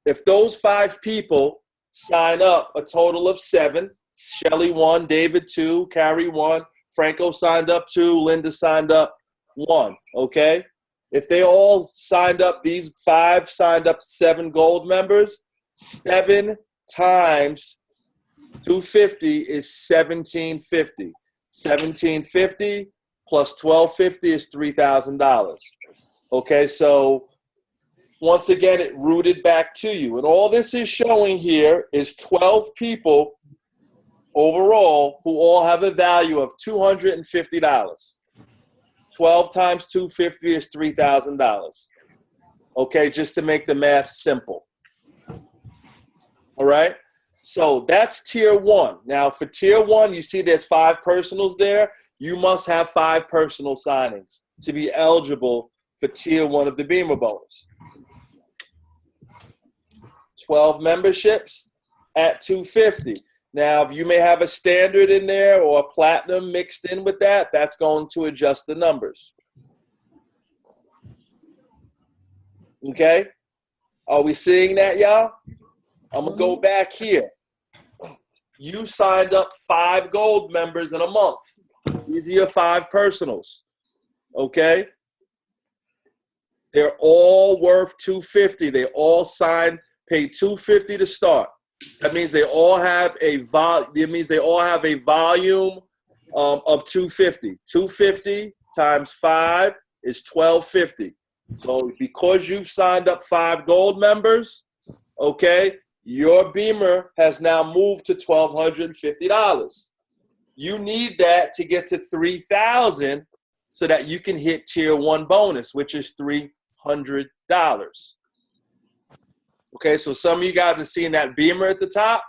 If those 5 people sign up a total of 7, Shelly 1, David 2, Carrie 1, Franco signed up 2, Linda signed up 1, okay? If they all signed up, these 5 signed up 7 gold members, 7 times 250 is 1750. 1750 plus 1250 is $3,000. Okay, so once again, it rooted back to you. And all this is showing here is 12 people overall who all have a value of $250. 12 times 250 is $3,000. Okay, just to make the math simple. All right, so that's tier 1. Now for tier 1, you see there's 5 personals there. You must have 5 personal signings to be eligible for tier 1 of the Beamer bonus. 12 memberships at $250. Now, you may have a standard in there or a platinum mixed in with that. That's going to adjust the numbers. Okay? Are we seeing that, y'all? I'm going to go back here. You signed up 5 gold members in a month. These are your 5 personals. Okay? They're all worth $250. They all paid $250 to start. That means they all have a volume of 250. 250 times 5 is 1250. So because you've signed up 5 gold members, okay, your Beamer has now moved to $1,250. You need that to get to $3,000 so that you can hit tier 1 bonus, which is $300. Okay, so some of you guys are seeing that Beamer at the top.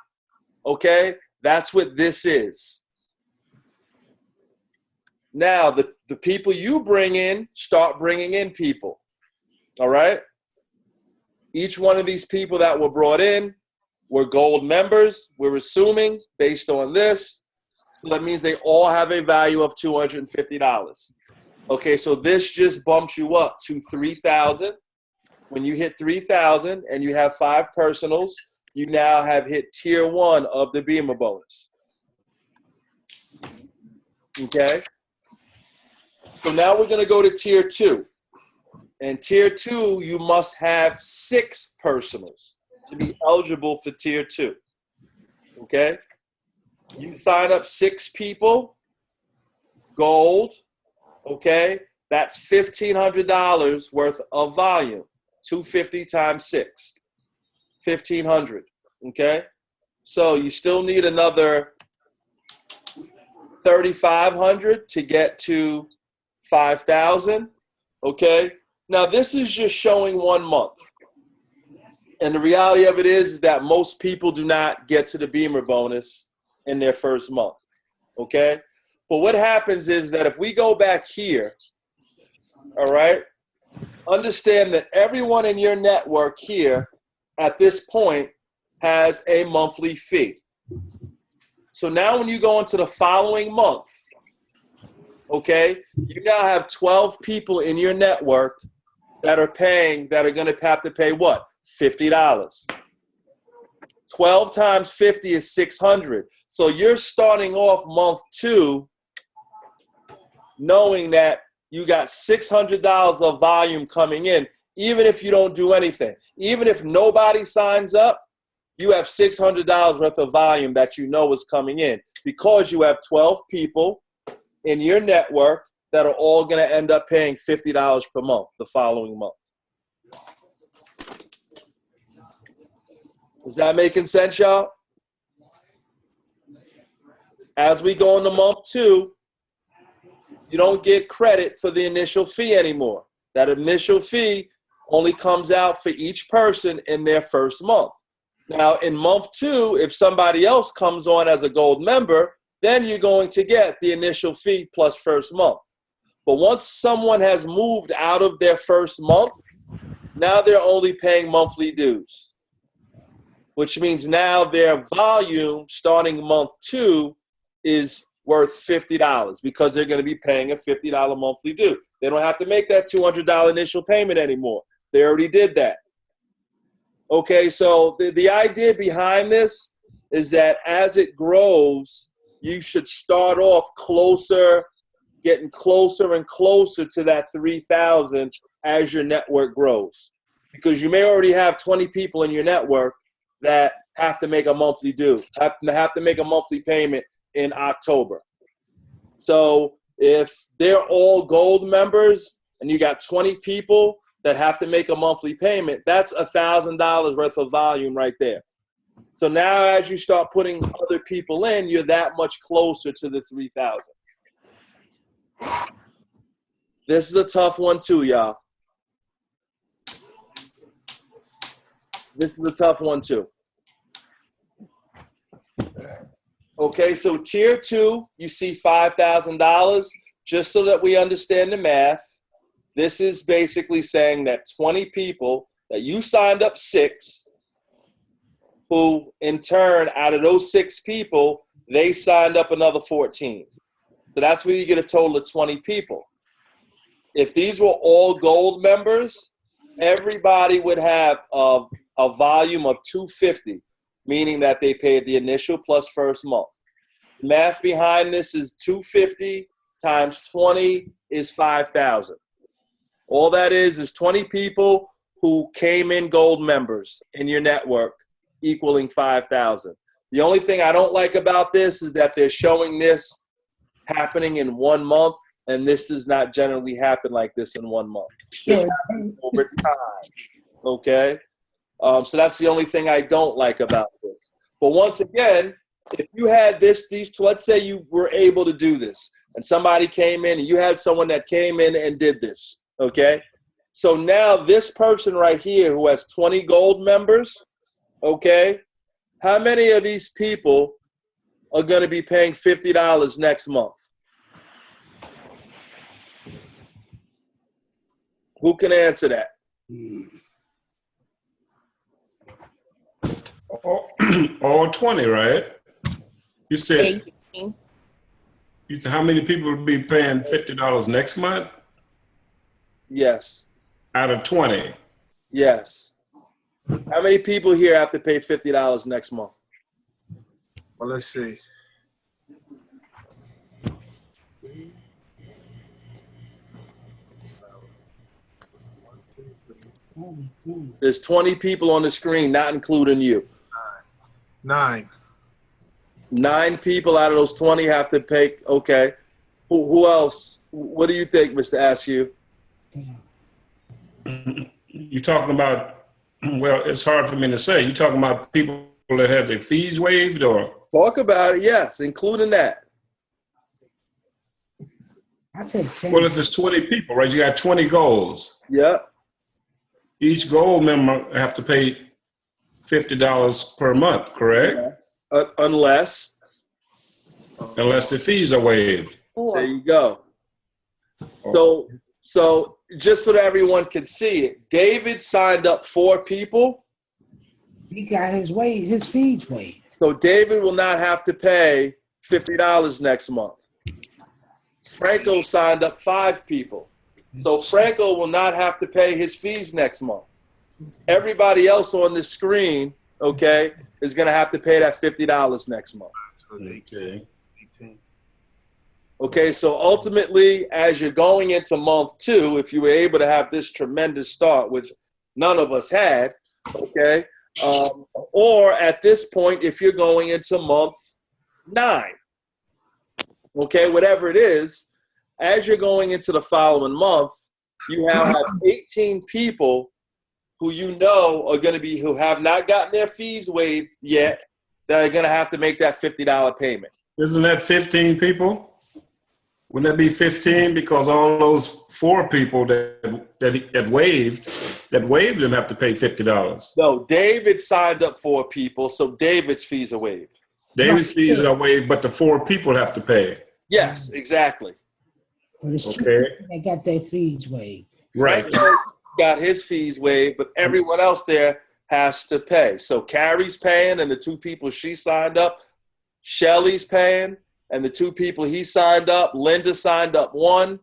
Okay, that's what this is. Now, the people you bring in, start bringing in people. All right? Each one of these people that were brought in were gold members. We're assuming based on this. So that means they all have a value of $250. Okay, so this just bumps you up to $3,000. When you hit $3,000 and you have 5 personals, you now have hit tier 1 of the Beamer bonus. Okay? So now we're going to go to tier 2. And tier 2, you must have 6 personals to be eligible for tier 2. Okay? You sign up 6 people, gold, okay? That's $1,500 worth of volume. 250 times 6, 1,500, okay? So you still need another 3,500 to get to 5,000, okay? Now this is just showing 1 month. And the reality of it is that most people do not get to the Beamer bonus in their first month, okay? But what happens is that if we go back here, all right, understand that everyone in your network here at this point has a monthly fee. So now when you go into the following month, okay, you now have 12 people in your network that are going to have to pay what? $50. 12 times 50 is 600. So you're starting off month 2 knowing that you got $600 of volume coming in, even if you don't do anything. Even if nobody signs up, you have $600 worth of volume that you know is coming in because you have 12 people in your network that are all going to end up paying $50 per month the following month. Is that making sense, y'all? As we go into month 2, you don't get credit for the initial fee anymore. That initial fee only comes out for each person in their first month. Now, in month 2, if somebody else comes on as a gold member, then you're going to get the initial fee plus first month. But once someone has moved out of their first month, now they're only paying monthly dues, which means now their volume starting month 2 is worth $50 because they're going to be paying a $50 monthly due. They don't have to make that $200 initial payment anymore. They already did that. Okay, so the idea behind this is that as it grows, you should start off closer, getting closer and closer to that 3,000 as your network grows. Because you may already have 20 people in your network that have to make a monthly due, have to make a monthly payment in October. So if they're all gold members and you got 20 people that have to make a monthly payment, that's $1,000 worth of volume right there. So now as you start putting other people in, you're that much closer to the 3,000. This is a tough one too, y'all. This is a tough one too. Okay, so tier 2, you see $5,000. Just so that we understand the math, this is basically saying that 20 people, that you signed up 6, who in turn, out of those 6 people, they signed up another 14. So that's where you get a total of 20 people. If these were all gold members, everybody would have a volume of 250, meaning that they paid the initial plus first month. Math behind this is 250 times 20 is 5,000. All that is 20 people who came in gold members in your network, equaling 5,000. The only thing I don't like about this is that they're showing this happening in 1 month, and this does not generally happen like this in 1 month. This happens over time, okay? So that's the only thing I don't like about this. But once again, if you had let's say you were able to do this, and somebody came in, and you had someone that came in and did this, okay? So now this person right here who has 20 gold members, okay, how many of these people are going to be paying $50 next month? Who can answer that? All 20, right? You said 18. You said how many people would be paying $50 next month? Yes. Out of 20. Yes. How many people here have to pay $50 next month? Well, let's see. There's 20 people on the screen, not including you. 9. 9 people out of those 20 have to pay. Okay. Who else? What do you think, Mr. Askew? You're talking about, well, it's hard for me to say. You're talking about people that have their fees waived, or? Talk about it, yes, including that. I said 10. Well, if it's 20 people, right, you got 20 goals. Yeah. Each gold member have to pay $50 per month, correct? Yes. Unless the fees are waived. there you go. So just so that everyone can see it, David signed up 4 people. He got his fees waived. So David will not have to pay $50 next month. Franco signed up 5 people. So Franco will not have to pay his fees next month. Everybody else on the screen, okay, is going to have to pay that $50 next month. Okay. Okay, so ultimately, as you're going into month 2, if you were able to have this tremendous start, which none of us had, okay, or at this point, if you're going into month 9, okay, whatever it is, as you're going into the following month, you now have 18 people who you know are going to be, who have not gotten their fees waived yet, that are going to have to make that $50 payment. Isn't that 15 people? Wouldn't that be 15? Because all those 4 people that waived them have to pay $50. No, David signed up 4 people, so David's fees are waived. David's fees are waived, but the 4 people have to pay. Yes, exactly. But it's two Okay. people that got their fees waived. Right. Franco got his fees waived, but everyone else there has to pay. So Carrie's paying, and the two people she signed up, Shelly's paying, and the two people he signed up, Linda signed up one.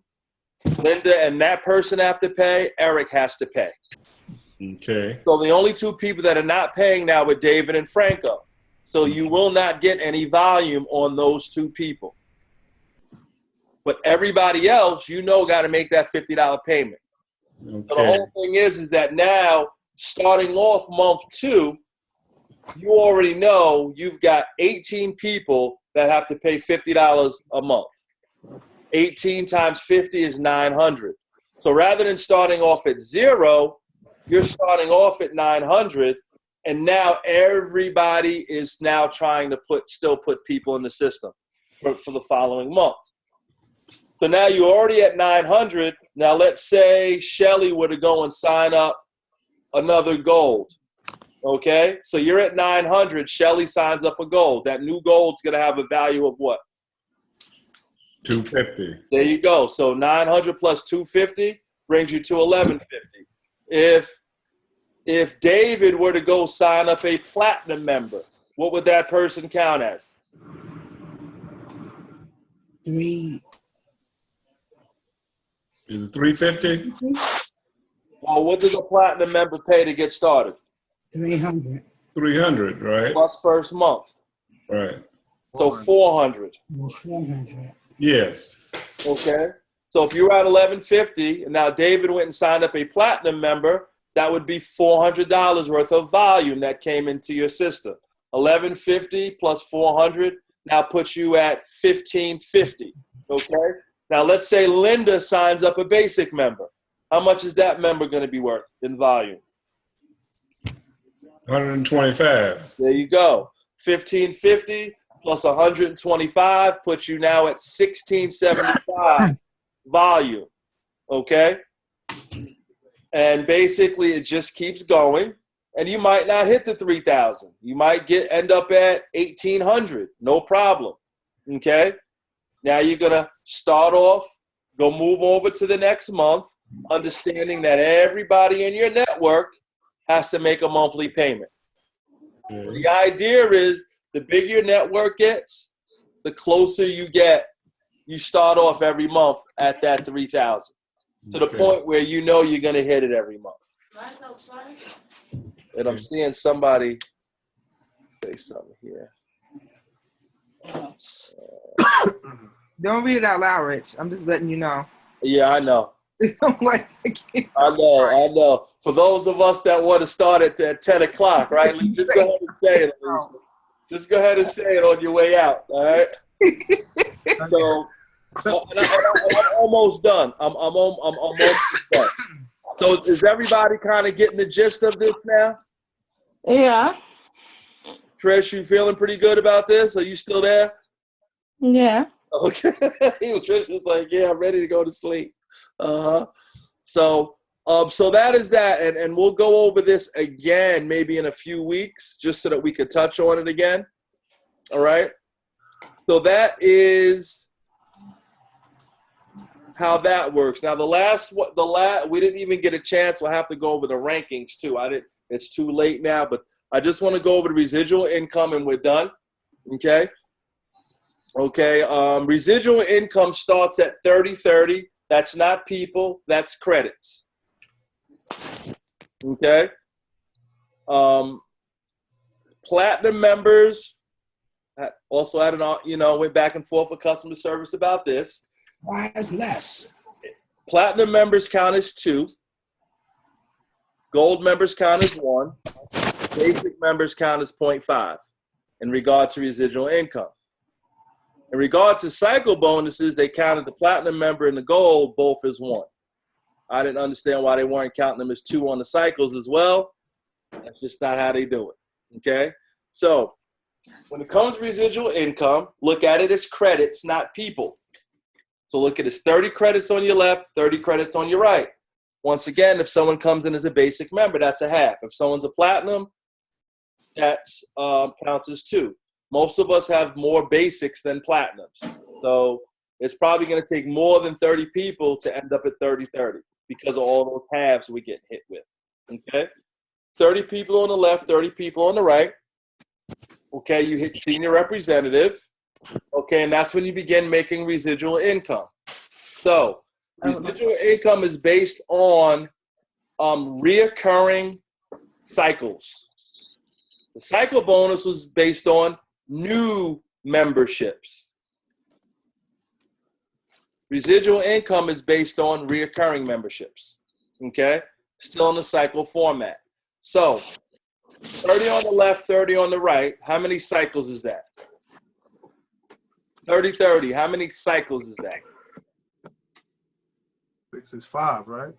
Linda and that person have to pay. Eric has to pay. Okay. So the only two people that are not paying now are David and Franco. So you will not get any volume on those two people. But everybody else, got to make that $50 payment. So the Okay. whole thing is that now, starting off month 2, you already know you've got 18 people that have to pay $50 a month. 18 times 50 is 900. So rather than starting off at 0, you're starting off at 900, and now everybody is now trying to still put people in the system for the following month. So now you're already at 900. Now let's say Shelly were to go and sign up another gold. Okay? So you're at 900. Shelly signs up a gold. That new gold's going to have a value of what? 250. There you go. So 900 plus 250 brings you to 1150. If David were to go sign up a platinum member, what would that person count as? 3. Is it 350? Well, what does a platinum member pay to get started? 300. 300, right? Plus first month. Right. So 400. Almost 400. Yes. Okay. So if you're at 1150 and now David went and signed up a platinum member, that would be $400 worth of volume that came into your system. 1150 plus 400 now puts you at 1550. Okay. Now let's say Linda signs up a basic member. How much is that member going to be worth in volume? 125. There you go. 1550 plus 125 puts you now at 1675 volume. Okay? And basically it just keeps going. And you might not hit the 3,000. You might end up at 1,800. No problem. Okay? Now you're going to start off, go move over to the next month, understanding that everybody in your network has to make a monthly payment. The idea is the bigger your network gets, the closer you get. You start off every month at that 3,000 to the point where you're going to hit it every month. And I'm seeing somebody say something here. Don't read it out loud, Rich. I'm just letting you know. Yeah, I know. I'm like, I know. For those of us that want to start at 10 o'clock, right? Just go ahead and say it. Lisa. Just go ahead and say it on your way out, all right? So and I'm almost done. I'm almost done. So is everybody kind of getting the gist of this now? Yeah. Trish, you feeling pretty good about this? Are you still there? Yeah. Okay. Trish was like, yeah, I'm ready to go to sleep. So that is that. And we'll go over this again maybe in a few weeks just so that we could touch on it again. All right. So that is how that works. Now, we didn't even get a chance. We'll have to go over the rankings too. It's too late now, but I just want to go over the residual income and we're done. Okay. Residual income starts at 30/30. That's not people, that's credits. Okay. Platinum members also had went back and forth with customer service about this. Why is less? Platinum members count as 2. Gold members count as 1. Basic members count as 0.5 in regard to residual income. In regard to cycle bonuses, they counted the platinum member and the gold both as 1. I didn't understand why they weren't counting them as 2 on the cycles as well. That's just not how they do it. Okay? So when it comes to residual income, look at it as credits, not people. So look at it as 30 credits on your left, 30 credits on your right. Once again, if someone comes in as a basic member, that's a half. If someone's a platinum, that counts as 2. Most of us have more basics than platinums. So it's probably going to take more than 30 people to end up at 30-30 because of all those halves we get hit with. Okay? 30 people on the left, 30 people on the right. Okay, you hit senior representative. Okay, and that's when you begin making residual income. So, residual income is based on reoccurring cycles. The cycle bonus was based on new memberships. Residual income is based on reoccurring memberships. Okay? Still in the cycle format. So, 30 on the left, 30 on the right. How many cycles is that? 30-30. How many cycles is that? 6 is 5, right?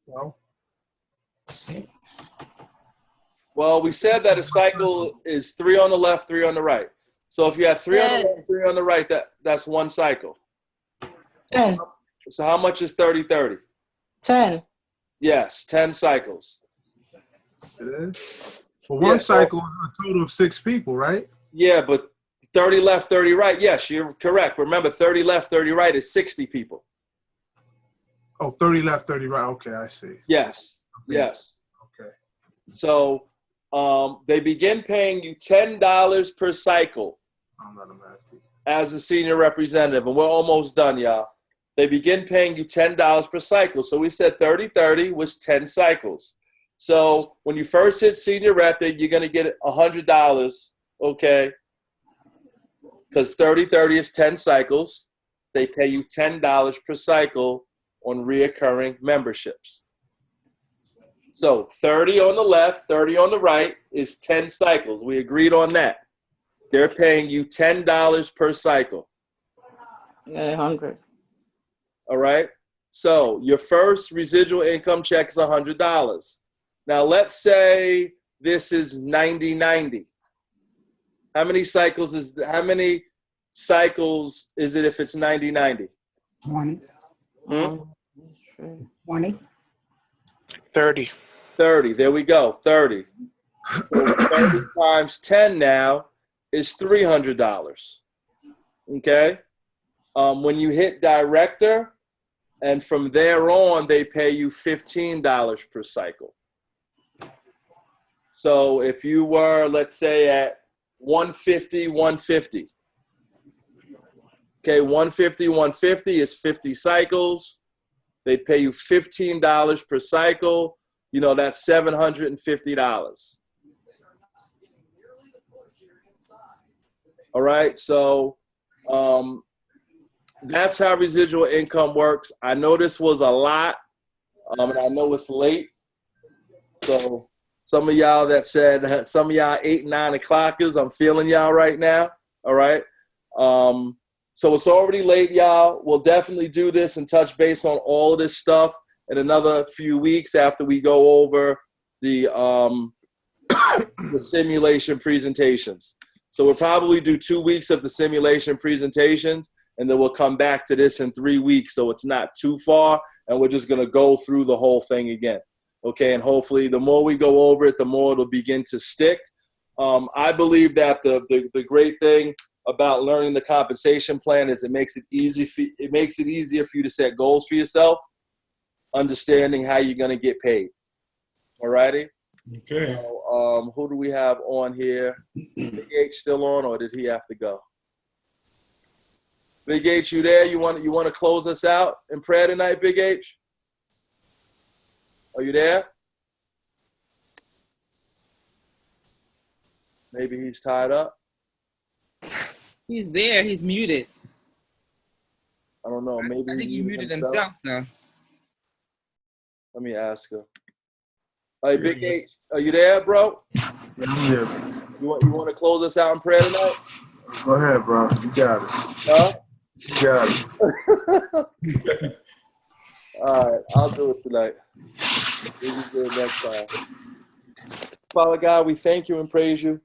Well, Well, we said that a cycle is 3 on the left, 3 on the right. So if you have 3 on the left, 3 on the right, that's one cycle. 10. So how much is 30-30? 10. Yes, 10 cycles. it is. For one cycle, a total of 6 people, right? Yeah, but 30 left, 30 right. Yes, you're correct. Remember, 30 left, 30 right is 60 people. Oh, 30 left, 30 right. Okay, I see. Yes, Okay. yes. Okay. So they begin paying you $10 per cycle I'm not a math teacher. as a senior representative, and we're almost done, y'all. They begin paying you $10 per cycle. So we said 30-30 was 10 cycles. So when you first hit senior rep, then you're going to get $100, okay? Because 30-30 is 10 cycles. They pay you $10 per cycle on reoccurring memberships. So 30 on the left, 30 on the right is 10 cycles. We agreed on that. They're paying you $10 per cycle. 100. All right? So your first residual income check is $100. Now let's say this is 90-90. How many cycles is it if it's 90-90? 20. 20. 30. 30. There we go. 30. So 30 times 10 now is $300. Okay? When you hit director, and from there on, they pay you $15 per cycle. So if you were, let's say, at 150, 150. Okay, 150, 150 is 50 cycles. They pay you $15 per cycle. You know, that's $750. All right, so that's how residual income works. I know this was a lot, and I know it's late. So some of y'all that said, some of y'all 8, 9 o'clockers, I'm feeling y'all right now. All right. So it's already late, y'all. We'll definitely do this and touch base on all of this stuff in another few weeks after we go over the the simulation presentations. So we'll probably do 2 weeks of the simulation presentations, and then we'll come back to this in 3 weeks, so it's not too far, and we're just going to go through the whole thing again. Okay, and hopefully the more we go over it, the more it'll begin to stick. I believe that the great thing about learning the compensation plan is it makes it easier for you to set goals for yourself, understanding how you're going to get paid. All righty? Okay. So, who do we have on here? Big H still on, or did he have to go? Big H, you there? You want to close us out in prayer tonight, Big H? Are you there? Maybe he's tied up. He's there. He's muted. I don't know. Maybe I think he muted himself though. Let me ask her. Hey, Big H, are you there, bro? Yeah, I'm here. You want to close us out in prayer tonight? Go ahead, bro. You got it. Huh? You got it. All right, I'll do it tonight. We'll do it next time. Father God, we thank you and praise you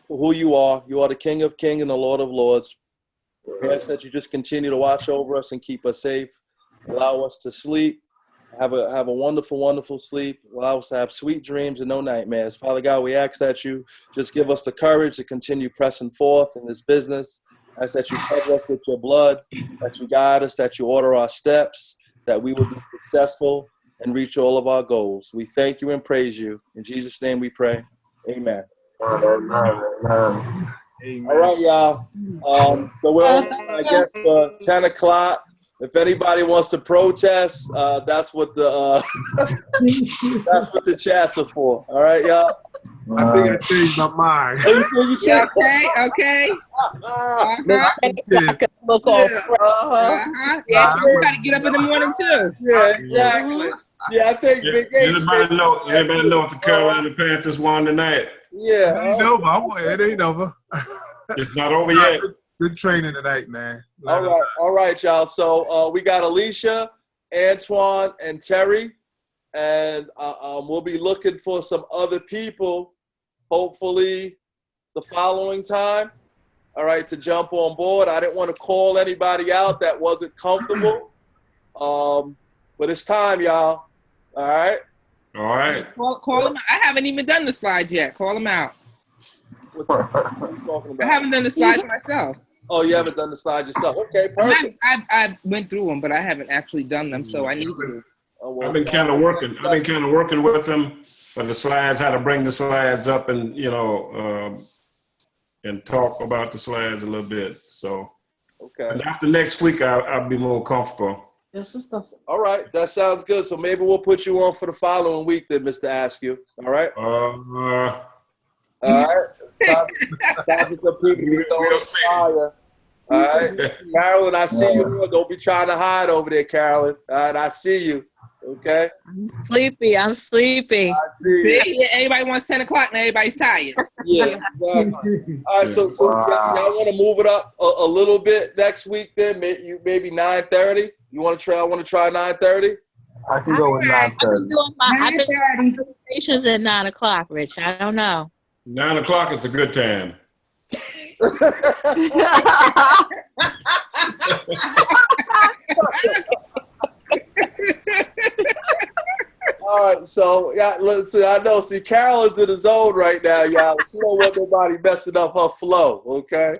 for who you are. You are the King of Kings and the Lord of Lords. We ask that you just continue to watch over us and keep us safe. Allow us to sleep. Have a wonderful, wonderful sleep. Allow us to have sweet dreams and no nightmares. Father God, we ask that you just give us the courage to continue pressing forth in this business I ask that you cover us with your blood, that you guide us, that you order our steps, that we will be successful and reach all of our goals. We thank you and praise you. In Jesus' name we pray. Amen. Amen. Amen. All right, y'all. So we're on, I guess, for 10 o'clock. If anybody wants to protest, that's what the that's what the chats are for. All right, y'all. I think I changed my mind. Oh, you feel you Yeah, check? okay. Yeah. Look all Yeah, uh-huh. Yeah, you got to get up in the morning too. Yeah, exactly. Yeah, I think Big H. Anybody know if the Carolina Panthers won tonight? Yeah. It ain't over. It ain't over. It's not over yet. Good training tonight, man. All right, y'all. So we got Alicia, Antoine, and Terry, and we'll be looking for some other people, hopefully the following time. All right, to jump on board. I didn't want to call anybody out that wasn't comfortable, but it's time, y'all. All right. All right. Call them out. I haven't even done the slides yet. Call them out. What are you talking about? I haven't done the slides myself. Oh, you haven't done the slide yourself. Okay, perfect. I went through them, but I haven't actually done them, so I need to. Oh, well, I've been kind of working with them for the slides, how to bring the slides up and, and talk about the slides a little bit. So okay. and after next week, I'll be more comfortable. All right, that sounds good. So maybe we'll put you on for the following week then, Mr. Askew. All right? All right. We'll see. All right. Carolyn, I see you. Don't be trying to hide over there, Carolyn. All right, I see you. Okay? I'm sleepy. I see you. See, everybody wants 10 o'clock now. Everybody's tired. Yeah, exactly. All right, so y'all want to move it up a little bit next week then? Maybe 9:30? You want to try? I want to try 9:30? I can go with 9:30. I've been doing presentations at 9 o'clock, Rich. I don't know. 9 o'clock is a good time. All right, so yeah, listen, I know. See, Carolyn's in the zone right now, y'all. She don't want nobody messing up her flow, okay?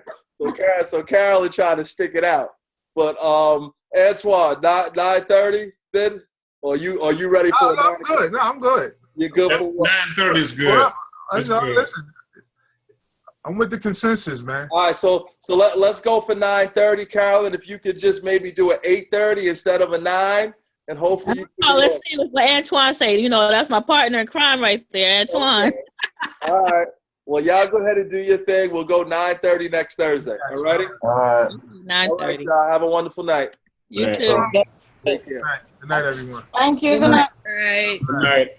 So Carolyn trying to stick it out. But Antoine, 9:30 then? Or you ready for it? I'm good. No, I'm good. You're good for what? 9:30 is good. Well, It's good. listen, I'm with the consensus, man. All right, so let's go for 9:30, Carolyn. If you could just maybe do an 8:30 instead of a 9, and hopefully you can Let's see what Antoine say. That's my partner in crime right there, Antoine. Okay. All right. Well, y'all go ahead and do your thing. We'll go 9:30 next Thursday. All righty? All right. 9:30. All right, y'all. Have a wonderful night. You too. Take care. Good night, everyone. Thank you. Good night. Good night.